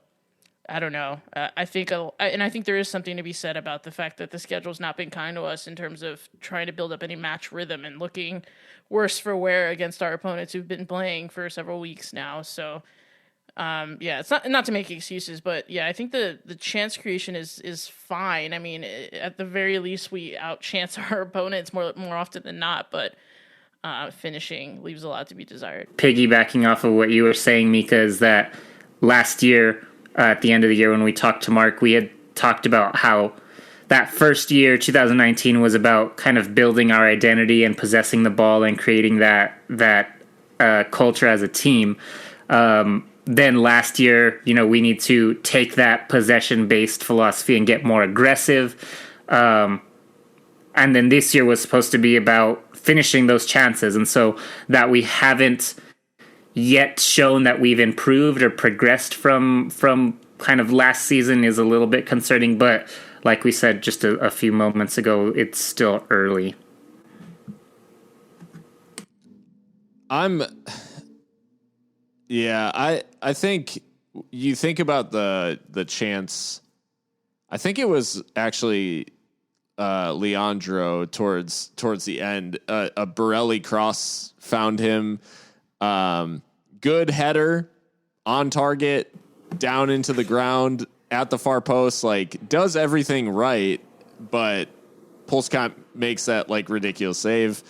I don't know. I think there is something to be said about the fact that the schedule's not been kind to us in terms of trying to build up any match rhythm and looking worse for wear against our opponents who've been playing for several weeks now. So, it's not to make excuses, but yeah, I think the chance creation is fine. I mean, at the very least, we outchance our opponents more often than not, but finishing leaves a lot to be desired. Piggybacking off of what you were saying, Mikka, is that last year, at the end of the year when we talked to Mark, we had talked about how that first year, 2019, was about kind of building our identity and possessing the ball and creating that culture as a team. Then last year, we need to take that possession-based philosophy and get more aggressive. And then this year was supposed to be about finishing those chances. And so that we haven't yet shown that we've improved or progressed from kind of last season is a little bit concerning. But like we said just a few moments ago, it's still early. I think you think about the chance. I think it was actually Leandro towards the end. A Borelli cross found him. Good header on target, down into the ground at the far post. Like, does everything right, but Polskamp makes that like ridiculous save.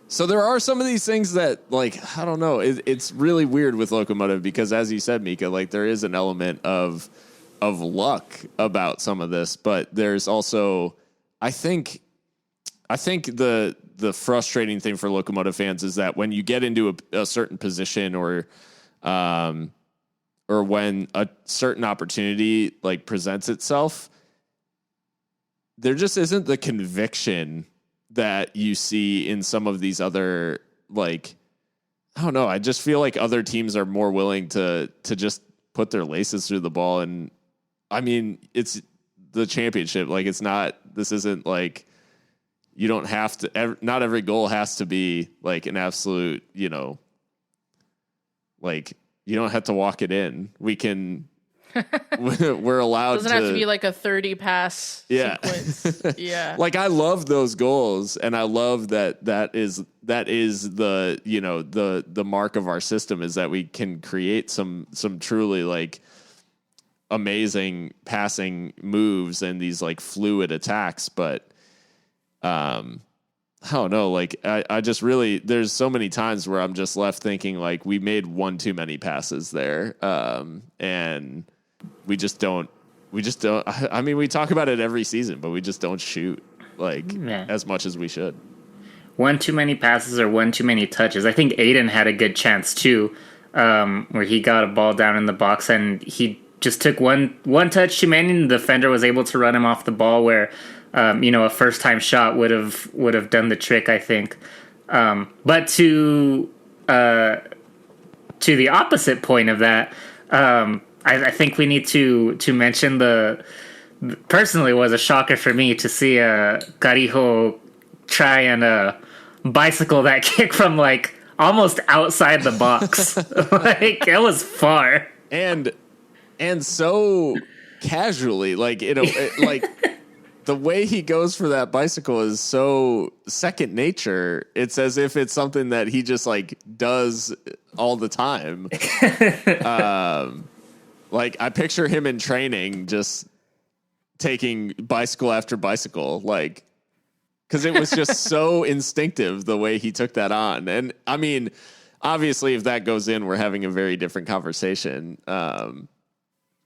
So there are some of these things that, like, I don't know. It's really weird with Locomotive because, as you said, Mikka, like there is an element of luck about some of this, but there's also, I think the frustrating thing for Locomotive fans is that when you get into a certain position or when a certain opportunity like presents itself, there just isn't the conviction that you see in some of these other, like, I don't know. I just feel like other teams are more willing to just put their laces through the ball. And I mean, it's the championship. Like, this isn't like, you don't have to, not every goal has to be like an absolute, like you don't have to walk it in. We can, we're allowed to. Doesn't have to be like a 30 pass sequence. Yeah. Like, I love those goals, and I love that is the, the mark of our system, is that we can create some truly like amazing passing moves and these like fluid attacks. But I don't know. Like, I just really, there's so many times where I'm just left thinking like we made one too many passes there. And we just don't, I mean, we talk about it every season, but we just don't shoot like as much as we should. One too many passes or one too many touches. I think Aiden had a good chance too, where he got a ball down in the box and he just took one touch too many, and the defender was able to run him off the ball where, a first time shot would have done the trick, I think. But to the opposite point of that, I think we need to mention personally, it was a shocker for me to see Carijo try and bicycle that kick from like almost outside the box. Like, it was far. And so casually, like, like the way he goes for that bicycle is so second nature. It's as if it's something that he just like does all the time. Like, I picture him in training just taking bicycle after bicycle, like, because it was just so instinctive the way he took that on. And I mean, obviously, if that goes in, we're having a very different conversation.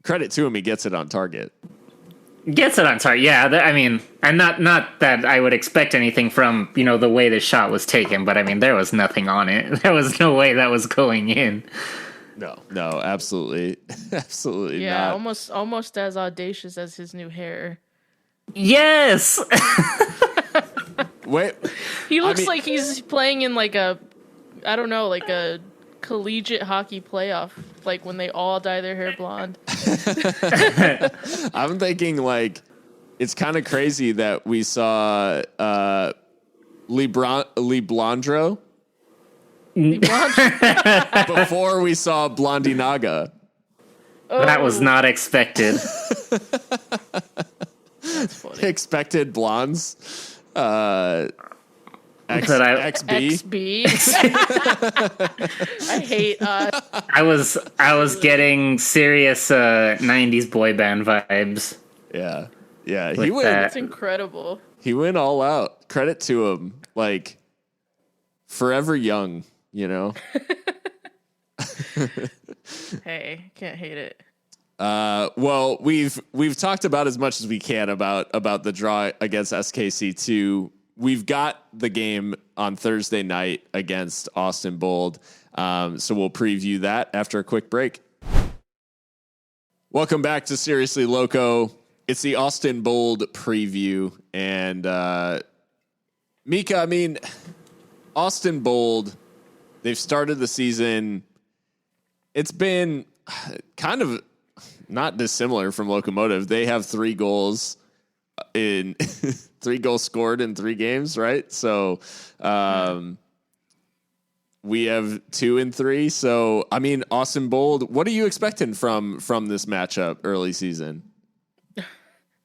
Credit to him, he gets it on target. Gets it on target, yeah. I mean, and not that I would expect anything from, the way the shot was taken, but I mean, there was nothing on it. There was no way that was going in. No, absolutely. Absolutely yeah, not. almost as audacious as his new hair. Yes! Wait. He looks like he's playing in like a collegiate hockey playoff, like when they all dye their hair blonde. I'm thinking like it's kind of crazy that we saw Liblandro before we saw Blondinaga. Oh. That was not expected. That's funny. Expected blondes. XB. I hate I was getting serious 90s boy band vibes. Yeah. He went. That's incredible. He went all out. Credit to him. Like, forever young, Hey, can't hate it. Well, we've talked about as much as we can about the draw against SKC2. We've got the game on Thursday night against Austin Bold, so we'll preview that after a quick break. Welcome back to Seriously Loco. It's the Austin Bold preview, and Mikka, I mean, Austin Bold, they've started the season. It's been kind of not dissimilar from Locomotive. They have 3 goals in 3 goals scored in 3 games, right? So we have 2 and 3. So, I mean, Austin Bold, what are you expecting from this matchup early season?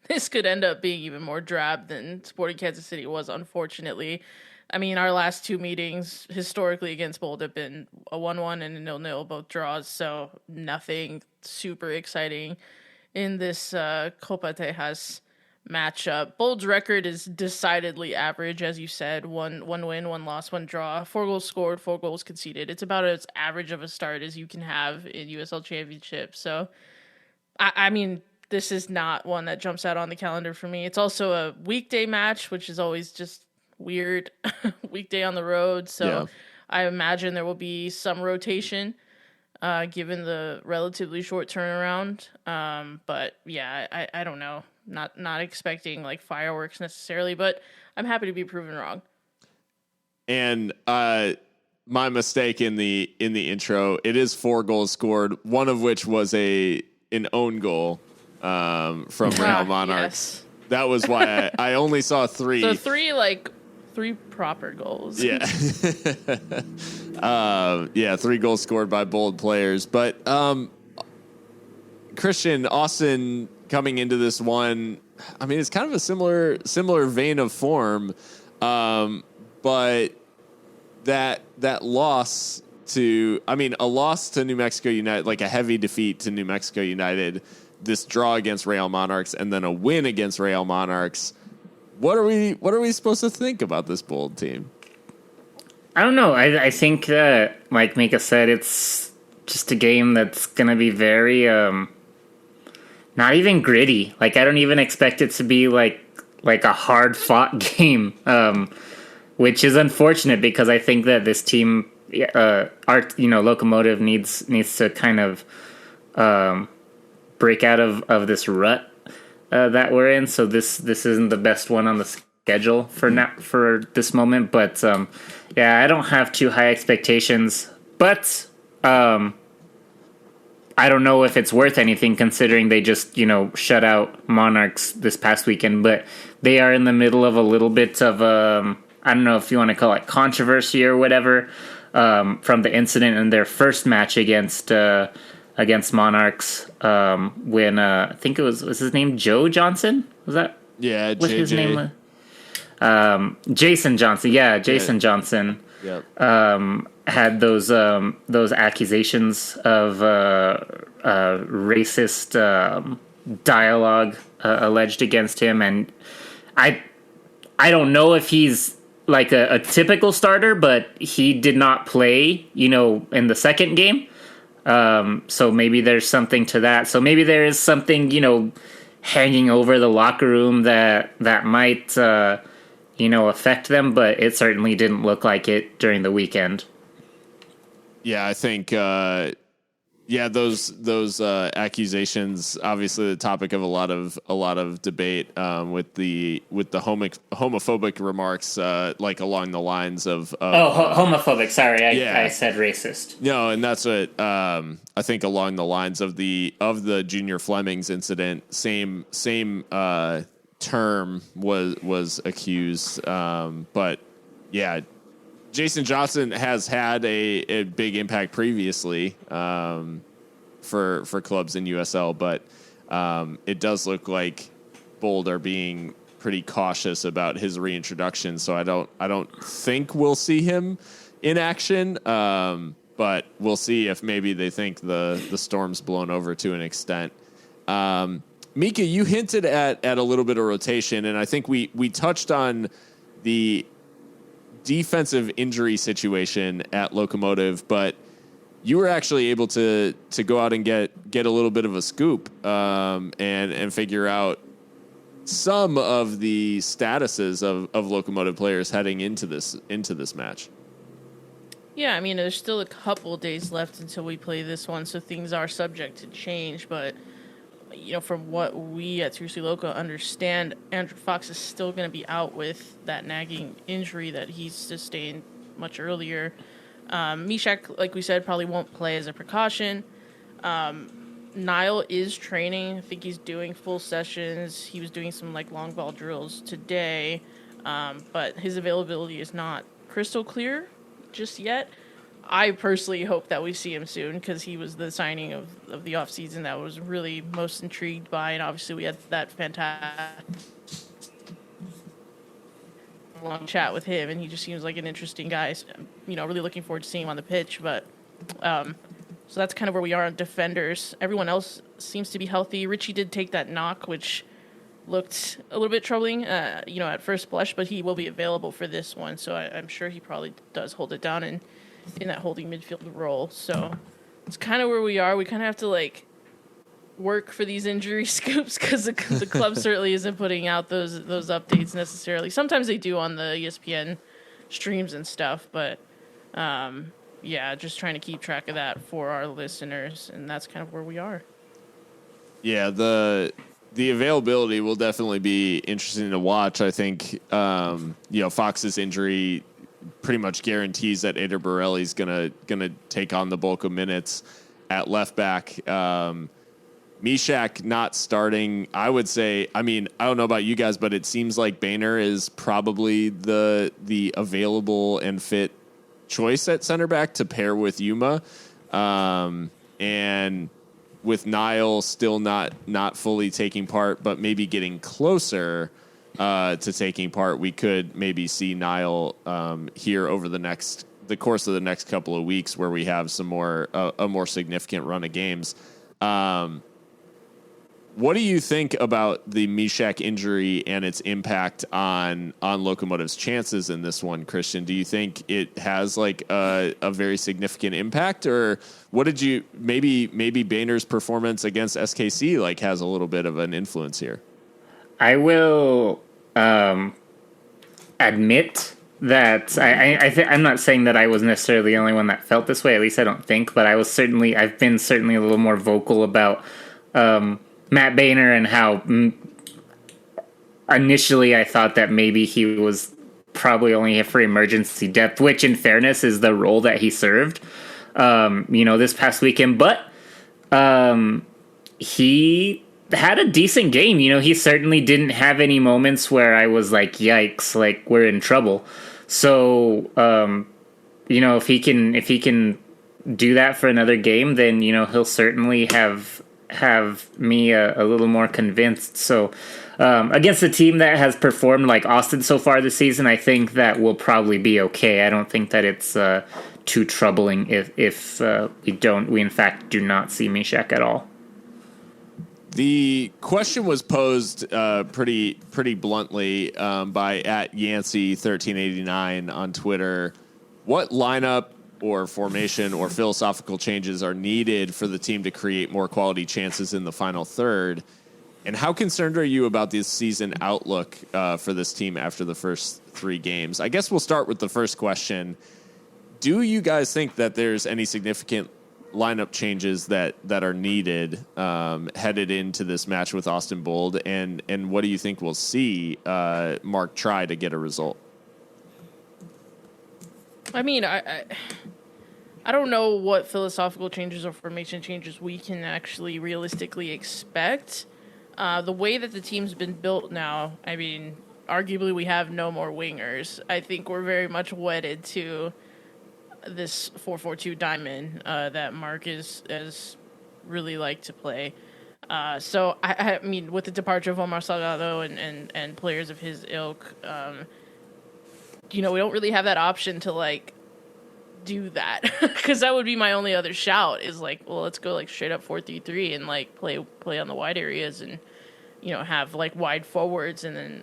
This could end up being even more drab than Sporting Kansas City was, unfortunately. I mean, our last 2 meetings historically against Bold have been a 1-1 and a 0-0, both draws, so nothing super exciting in this Copa Tejas matchup. Bold's record is decidedly average, as you said. One win, 1 loss, 1 draw, 4 goals scored, 4 goals conceded. It's about as average of a start as you can have in USL Championship. So, I mean, this is not one that jumps out on the calendar for me. It's also a weekday match, which is always just weird. Weekday on the road. So yeah. I imagine there will be some rotation given the relatively short turnaround. But yeah, I don't know. Not expecting like fireworks necessarily, but I'm happy to be proven wrong. And my mistake in the intro, it is 4 goals scored, one of which was an own goal from Real Monarchs. Yes. That was why I only saw 3. So 3 proper goals. Yeah. 3 goals scored by Bold players. But Christian, Austin coming into this one, I mean, it's kind of a similar vein of form. But that loss to, I mean, a loss to New Mexico United, like a heavy defeat to New Mexico United, this draw against Real Monarchs, and then a win against Real Monarchs. What are we supposed to think about this Bold team? I don't know. I think that, like Mikka said, it's just a game that's going to be very, not even gritty. Like, I don't even expect it to be like a hard fought game, which is unfortunate because I think that this team, Locomotive needs to kind of break out of this rut that we're in. So this isn't the best one on the schedule for this moment. But I don't have too high expectations. But I don't know if it's worth anything considering they just shut out Monarchs this past weekend. But they are in the middle of a little bit of I don't know if you want to call it controversy or whatever from the incident in their first match against Monarchs, when I think was his name Joe Johnson? Was that? Yeah, what his name was? Jason Johnson. Yeah, Jason Johnson. Yep. Had those accusations of racist dialogue alleged against him, and I don't know if he's like a typical starter, but he did not play, in the second game. So maybe there's something to that. So maybe there is something, hanging over the locker room that might, affect them, but it certainly didn't look like it during the weekend. Yeah, I think, those accusations, obviously the topic of a lot of debate, with the homophobic remarks, like along the lines of homophobic. Sorry, I said racist. No, and that's what I think along the lines of the Junior Flemings incident. Same term was accused, but yeah. Jason Johnson has had a big impact previously for clubs in USL, but it does look like Bold are being pretty cautious about his reintroduction. So I don't think we'll see him in action, but we'll see if maybe they think the storm's blown over to an extent. Mikka, you hinted at a little bit of rotation, and I think we touched on the defensive injury situation at Locomotive, but you were actually able to go out and get a little bit of a scoop and figure out some of the statuses of Locomotive players heading into this match. Yeah, I mean, there's still a couple days left until we play this one, so things are subject to change. But, from what we at Seriously Loco understand, Andrew Fox is still going to be out with that nagging injury that he sustained much earlier. Mishak, like we said, probably won't play as a precaution. Niall is training. I think he's doing full sessions. He was doing some long ball drills today, but his availability is not crystal clear just yet. I personally hope that we see him soon because he was the signing of the offseason that I was really most intrigued by, and obviously we had that fantastic long chat with him, and he just seems like an interesting guy. So, really looking forward to seeing him on the pitch, but so that's kind of where we are on defenders. Everyone else seems to be healthy. Richie did take that knock, which looked a little bit troubling, at first blush, but he will be available for this one, so I'm sure he probably does hold it down in that holding midfield role. So it's kind of where we are. We kind of have to work for these injury scoops because the club certainly isn't putting out those updates necessarily. Sometimes they do on the ESPN streams and stuff, but just trying to keep track of that for our listeners, and that's kind of where we are. Yeah, the availability will definitely be interesting to watch. I think Fox's injury pretty much guarantees that Eder Borelli's gonna take on the bulk of minutes at left back. Mishak not starting, I would say. I mean, I don't know about you guys, but it seems like Boehner is probably the available and fit choice at center back to pair with Yuma, and with Niall still not fully taking part, but maybe getting closer to taking part, we could maybe see Niall here over the course of the next couple of weeks, where we have some a more significant run of games. What do you think about the Mishak injury and its impact on Locomotive's chances in this one, Christian? Do you think it has a very significant impact, or what did you maybe Boehner's performance against SKC has a little bit of an influence here? I will admit that I'm not saying that I was necessarily the only one that felt this way. At least I don't think, but I've been certainly a little more vocal about Matt Boehner and how initially I thought that maybe he was probably only here for emergency depth, which in fairness is the role that he served, this past weekend. But he had a decent game. He certainly didn't have any moments where I was like, yikes, we're in trouble. So, if he can do that for another game, then, he'll certainly have me a little more convinced. So against a team that has performed like Austin so far this season, I think that will probably be okay. I don't think that it's too troubling if we in fact do not see Mishak at all. The question was posed pretty bluntly by @Yancey1389 on Twitter. What lineup or formation or philosophical changes are needed for the team to create more quality chances in the final third? And how concerned are you about this season outlook for this team after the first 3 games? I guess we'll start with the first question. Do you guys think that there's any significant lineup changes that are needed headed into this match with Austin Bold? And what do you think we'll see Mark try to get a result? I mean, I don't know what philosophical changes or formation changes we can actually realistically expect. The way that the team's been built now, I mean, arguably we have no more wingers. I think we're very much wedded to this 4-4-2 diamond that Mark is really like to play. So, I mean, with the departure of Omar Salgado and players of his ilk, we don't really have that option to do that, because that would be my only other shout is let's go straight up 4-3-3 and play on the wide areas and have wide forwards and then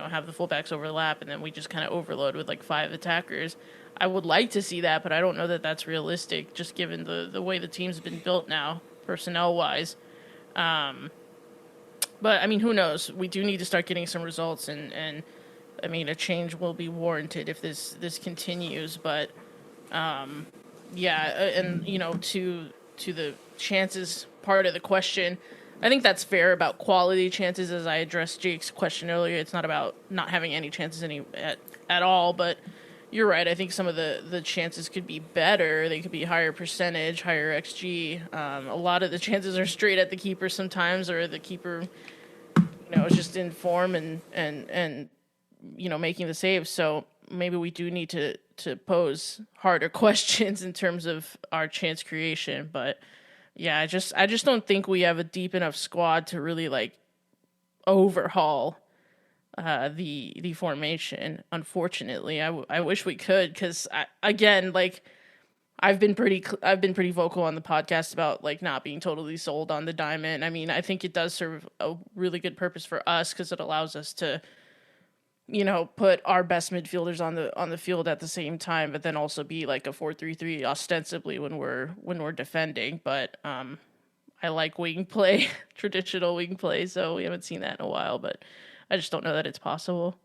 have the fullbacks overlap and then we just kind of overload with 5 attackers. I would like to see that, but I don't know that that's realistic, just given the way the team's been built now, personnel-wise. But, I mean, who knows? We do need to start getting some results, and I mean, a change will be warranted if this continues. But, and, you know, to the chances part of the question, I think that's fair about quality chances, as I addressed Jake's question earlier. It's not about not having any chances at all, but you're right. I think some of the chances could be better. They could be higher percentage, higher XG. A lot of the chances are straight at the keeper sometimes, or the keeper, you know, is just in form and you know, making the save. So maybe we do need to pose harder questions in terms of our chance creation. But yeah, I just don't think we have a deep enough squad to really like overhaul the formation. Unfortunately, I wish we could, because again, like I've been pretty vocal on the podcast about like not being totally sold on the diamond. I mean, I think it does serve a really good purpose for us, because it allows us to, you know, put our best midfielders on the field at the same time, but then also be like a 4-3-3 ostensibly when we're defending. But I like wing play, traditional wing play, so we haven't seen that in a while, but I just don't know that it's possible.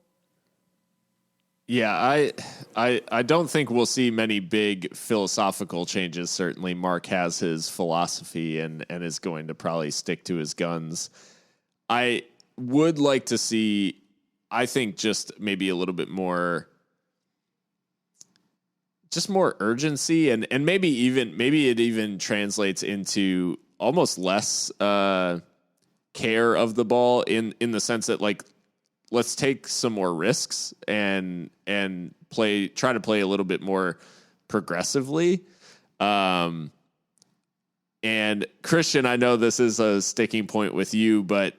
Yeah, I don't think we'll see many big philosophical changes. Certainly Mark has his philosophy and is going to probably stick to his guns. I would like to see, I think, just maybe a little bit more, just more urgency, and maybe it even translates into almost less care of the ball in the sense that, like, let's take some more risks and try to play a little bit more progressively. And Christian, I know this is a sticking point with you, but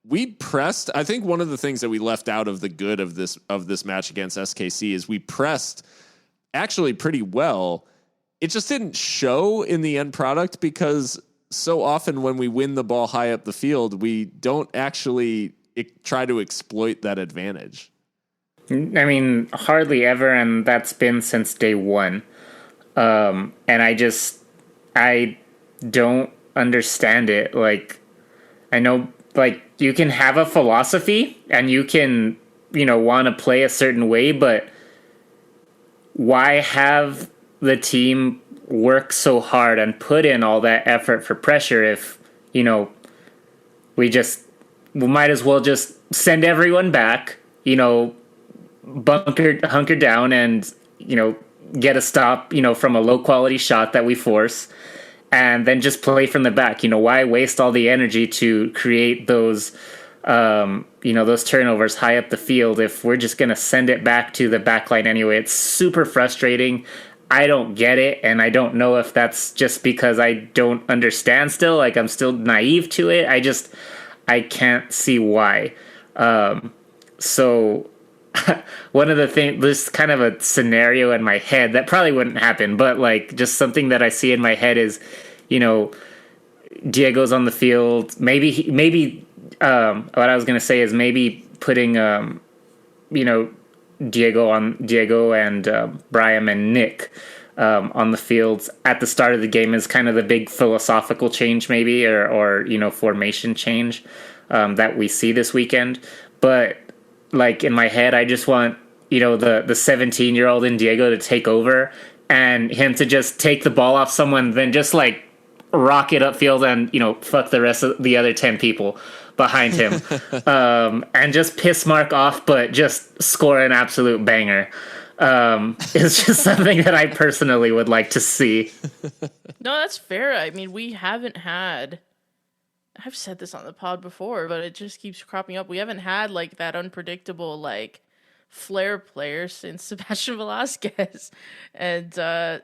we pressed. I think one of the things that we left out of the good of this match against SKC is we pressed actually pretty well. It just didn't show in the end product, because so often when we win the ball high up the field, we don't actually try to exploit that advantage. I mean, hardly ever, and that's been since day one. And I don't understand it. Like, I know, like, you can have a philosophy and you can, you know, want to play a certain way, but why have the team work so hard and put in all that effort for pressure if, you know, we might as well just send everyone back, you know, hunker down and, you know, get a stop, you know, from a low quality shot that we force, and then just play from the back. You know, why waste all the energy to create those, you know, those turnovers high up the field if we're just going to send it back to the back line anyway? It's super frustrating. I don't get it, and I don't know if that's just because I don't understand still. Like, I'm still naive to it. I can't see why. So one of the things, there's kind of a scenario in my head that probably wouldn't happen, but like just something that I see in my head is, you know, Diego's on the field. Maybe what I was going to say is maybe putting, you know, Diego and Brian and Nick on the fields at the start of the game is kind of the big philosophical change, maybe, or you know, formation change that we see this weekend. But like in my head, I just want, you know, the 17-year-old in Diego to take over and him to just take the ball off someone, then just like rock it upfield and, you know, fuck the rest of the other 10 people behind him, and just piss Mark off, but just score an absolute banger. It's just something that I personally would like to see. No, that's fair. I mean, we haven't had, I've said this on the pod before, but it just keeps cropping up. We haven't had like that unpredictable, like, flair player since Sebastian Velasquez. And,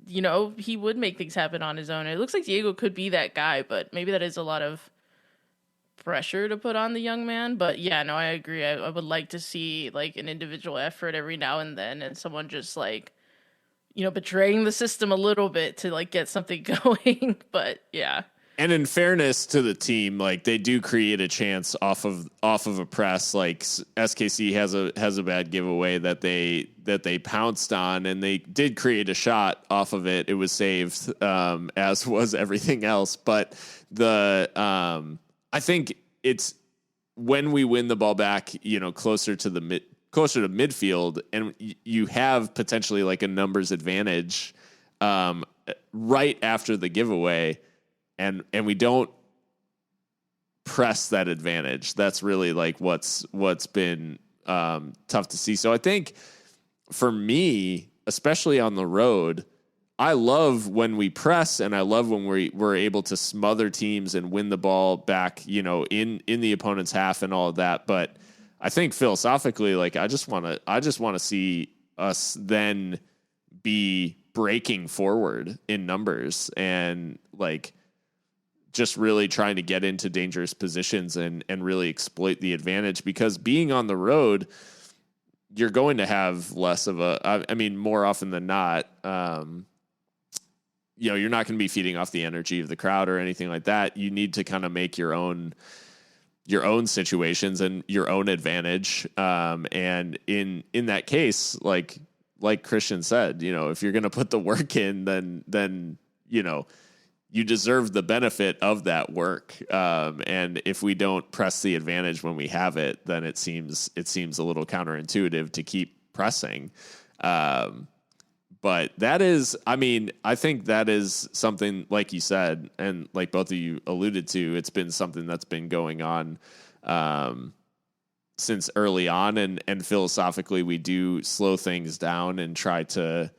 you know, he would make things happen on his own. It looks like Diego could be that guy, but maybe that is a lot of pressure to put on the young man. But yeah, no, I agree. I would like to see like an individual effort every now and then, and someone just like, you know, betraying the system a little bit to like get something going. But yeah, And in fairness to the team, like they do create a chance off of a press. Like SKC has a bad giveaway that they pounced on, and they did create a shot off of it. It was saved, as was everything else. But I think it's when we win the ball back, closer to midfield, and you have potentially like a numbers advantage right after the giveaway. And we don't press that advantage. That's really like what's been tough to see. So I think for me, especially on the road, I love when we press, and I love when we're able to smother teams and win the ball back, in the opponent's half and all of that. But I think philosophically, like I just want to see us then be breaking forward in numbers and like just really trying to get into dangerous positions and really exploit the advantage, because being on the road, you're going to have less of more often than not, you're not going to be feeding off the energy of the crowd or anything like that. You need to kind of make your own situations and your own advantage. And in that case, like Christian said, if you're going to put the work in, then you deserve the benefit of that work. And if we don't press the advantage when we have it, then it seems a little counterintuitive to keep pressing. But that is, I think that is something, like you said, and like both of you alluded to, it's been something that's been going on since early on. And philosophically, we do slow things down and try to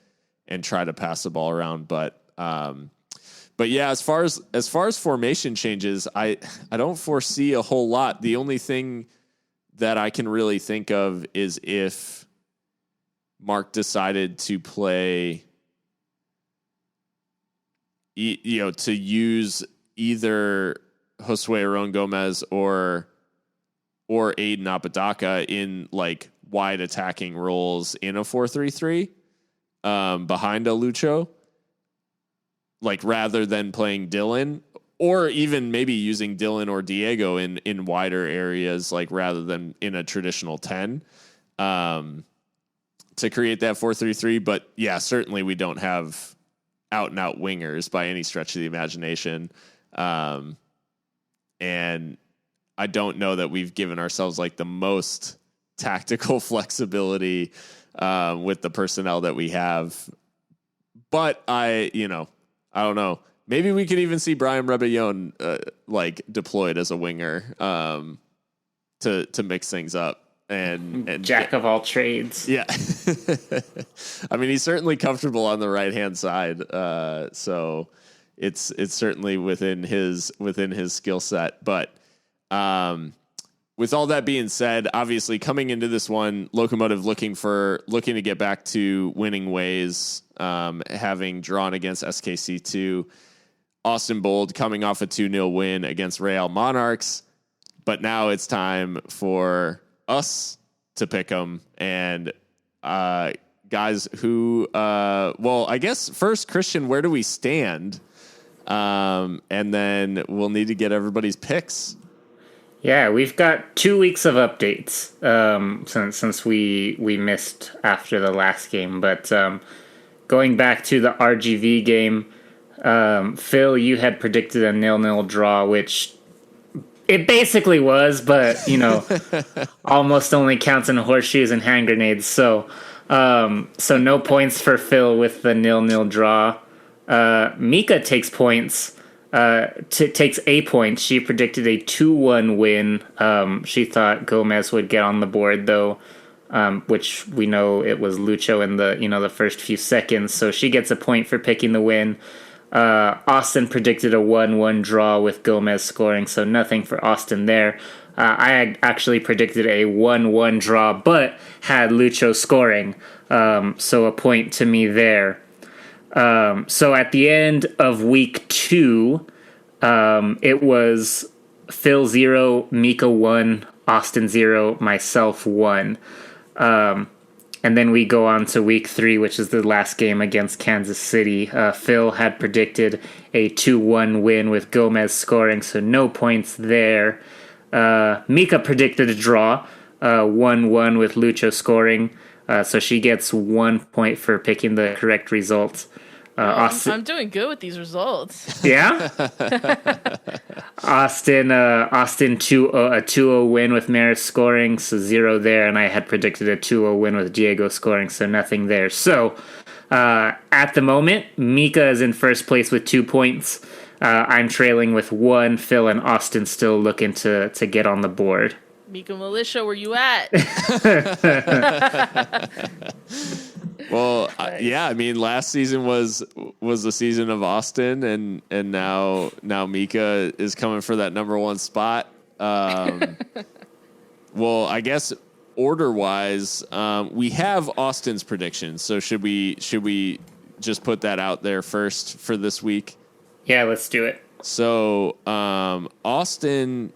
pass the ball around. But yeah, as far as formation changes, I don't foresee a whole lot. The only thing that I can really think of is if Mark decided to play, to use either Josue Aron Gomez or Aiden Apodaca in like wide attacking roles in a 4-3-3 behind a Lucho. Like rather than playing Dylan, or even maybe using Dylan or Diego in wider areas, like rather than in a traditional 10, to create that 4-3-3. But yeah, certainly we don't have out and out wingers by any stretch of the imagination. And I don't know that we've given ourselves like the most tactical flexibility with the personnel that we have. But I don't know. Maybe we could even see Brian Rebellon like deployed as a winger to mix things up and jack of all trades. Yeah, he's certainly comfortable on the right hand side, so it's certainly within his skill set. But with all that being said, obviously coming into this one, Locomotive looking to get back to winning ways. Having drawn against SKC2, Austin Bold coming off a 2-0 win against Real Monarchs, but now it's time for us to pick them. And guys who, I guess first, Christian, where do we stand? And then we'll need to get everybody's picks. Yeah, we've got 2 weeks of updates since we missed after the last game, but going back to the RGV game, Phil, you had predicted a 0-0 draw, which it basically was, but almost only counts in horseshoes and hand grenades. So no points for Phil with the 0-0 draw. Mikka takes points. Takes a point. She predicted a 2-1 win. She thought Gomez would get on the board though. Which we know it was Lucho in the first few seconds, so she gets a point for picking the win. Austin predicted a 1-1 draw with Gomez scoring, so nothing for Austin there. I had actually predicted a 1-1 draw, but had Lucho scoring, so a point to me there. So at the end of week 2, it was Phil 0, Mikka 1, Austin 0, myself 1. And then we go on to week 3, which is the last game against Kansas City. Phil had predicted a 2-1 win with Gomez scoring, so no points there. Mikka predicted a draw, 1-1 with Lucho scoring, so she gets 1 point for picking the correct result. I'm doing good with these results. Yeah? Austin 2-0, a 2-0 win with Maris scoring, so 0 there, and I had predicted a 2-0 win with Diego scoring, so nothing there. So, at the moment, Mikka is in first place with 2 points. I'm trailing with 1. Phil and Austin still looking to get on the board. Mikka Militia, where you at? Well, yeah, I mean, last season was the season of Austin, and now Mikka is coming for that number 1 spot. Well, I guess order wise, we have Austin's predictions. So should we just put that out there first for this week? Yeah, let's do it. So Austin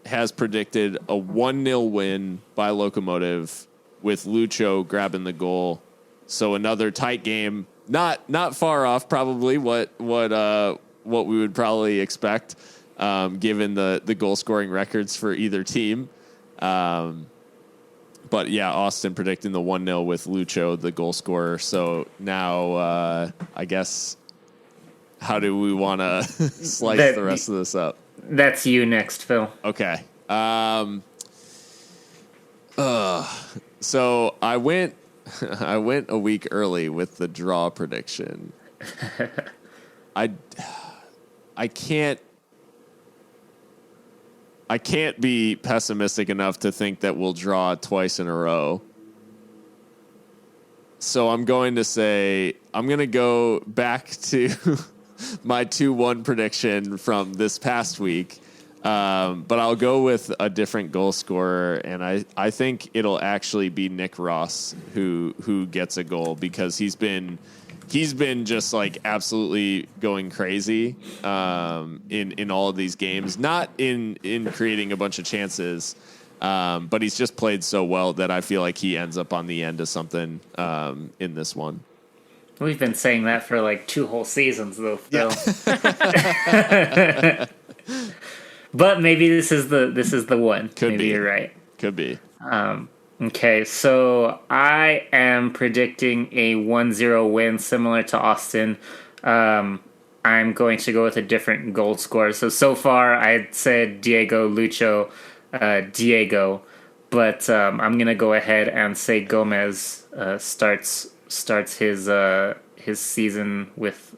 has predicted a 1-0 win by Locomotive with Lucho grabbing the goal. So another tight game, not far off probably what we would probably expect, given the goal scoring records for either team. But yeah, Austin predicting the 1-0 with Lucho, the goal scorer. So now I guess, how do we want to slice the rest of this up? That's you next, Phil. Okay. So I went a week early with the draw prediction. I can't be pessimistic enough to think that we'll draw twice in a row. So I'm going to go back to my 2-1 prediction from this past week. But I'll go with a different goal scorer, and I think it'll actually be Nick Ross who gets a goal, because he's been just like absolutely going crazy in all of these games. Not in creating a bunch of chances, but he's just played so well that I feel like he ends up on the end of something in this one. We've been saying that for like 2 whole seasons, though, Phil. Yeah. But maybe this is the one. Maybe be. You're right. Could be. Okay, so I am predicting a 1-0 win, similar to Austin. I'm going to go with a different goal scorer. So far, I said Diego, Lucho, Diego, but I'm gonna go ahead and say Gomez starts his season with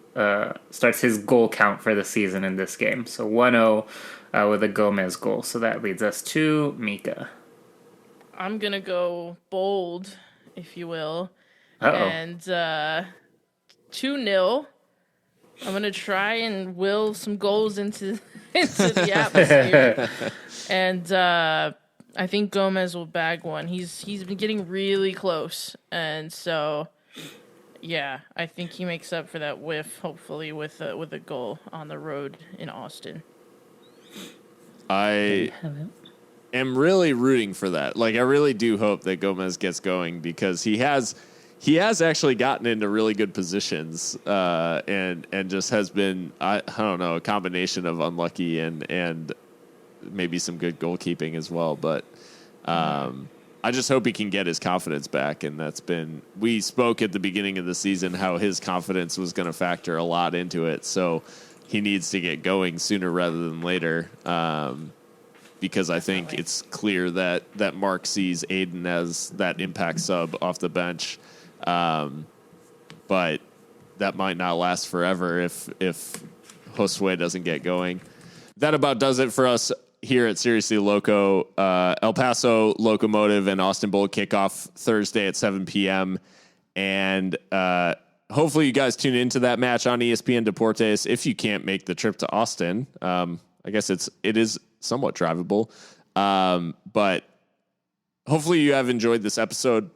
starts his goal count for the season in this game. So 1-0 with a Gomez goal. So that leads us to Mikka. I'm gonna go bold, if you will, and 2-0. I'm gonna try and will some goals into the atmosphere, and I think Gomez will bag one. He's been getting really close, and so yeah, I think he makes up for that whiff, hopefully with a goal on the road in Austin. I am really rooting for that. Like, I really do hope that Gomez gets going, because he has actually gotten into really good positions, and just has been, I don't know, a combination of unlucky and maybe some good goalkeeping as well. But I just hope he can get his confidence back, and we spoke at the beginning of the season how his confidence was going to factor a lot into it. So he needs to get going sooner rather than later, because I think it's clear that Mark sees Aiden as that impact sub off the bench. But that might not last forever if Josue doesn't get going. That about does it for us here at Seriously Loco. El Paso Locomotive and Austin Bold kickoff Thursday at 7 p.m. And hopefully you guys tune into that match on ESPN Deportes. If you can't make the trip to Austin, I guess it is somewhat drivable. But hopefully you have enjoyed this episode.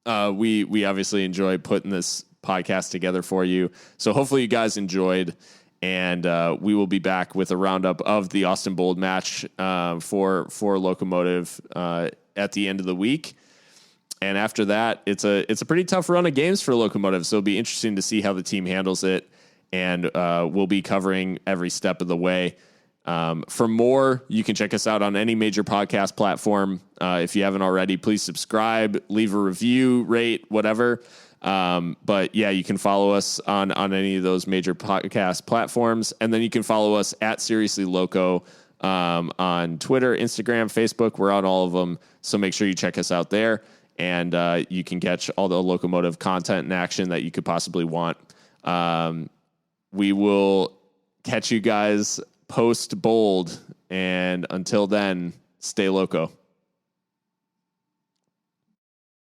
We obviously enjoy putting this podcast together for you. So hopefully you guys enjoyed, and we will be back with a roundup of the Austin Bold match for Locomotive at the end of the week. And after that, it's a pretty tough run of games for Locomotive. So it'll be interesting to see how the team handles it. And we'll be covering every step of the way. For more, you can check us out on any major podcast platform. If you haven't already, please subscribe, leave a review, rate, whatever. But yeah, you can follow us on any of those major podcast platforms. And then you can follow us at Seriously Loco on Twitter, Instagram, Facebook. We're on all of them. So make sure you check us out there. And you can catch all the Locomotive content and action that you could possibly want. We will catch you guys post bold. And until then, stay loco.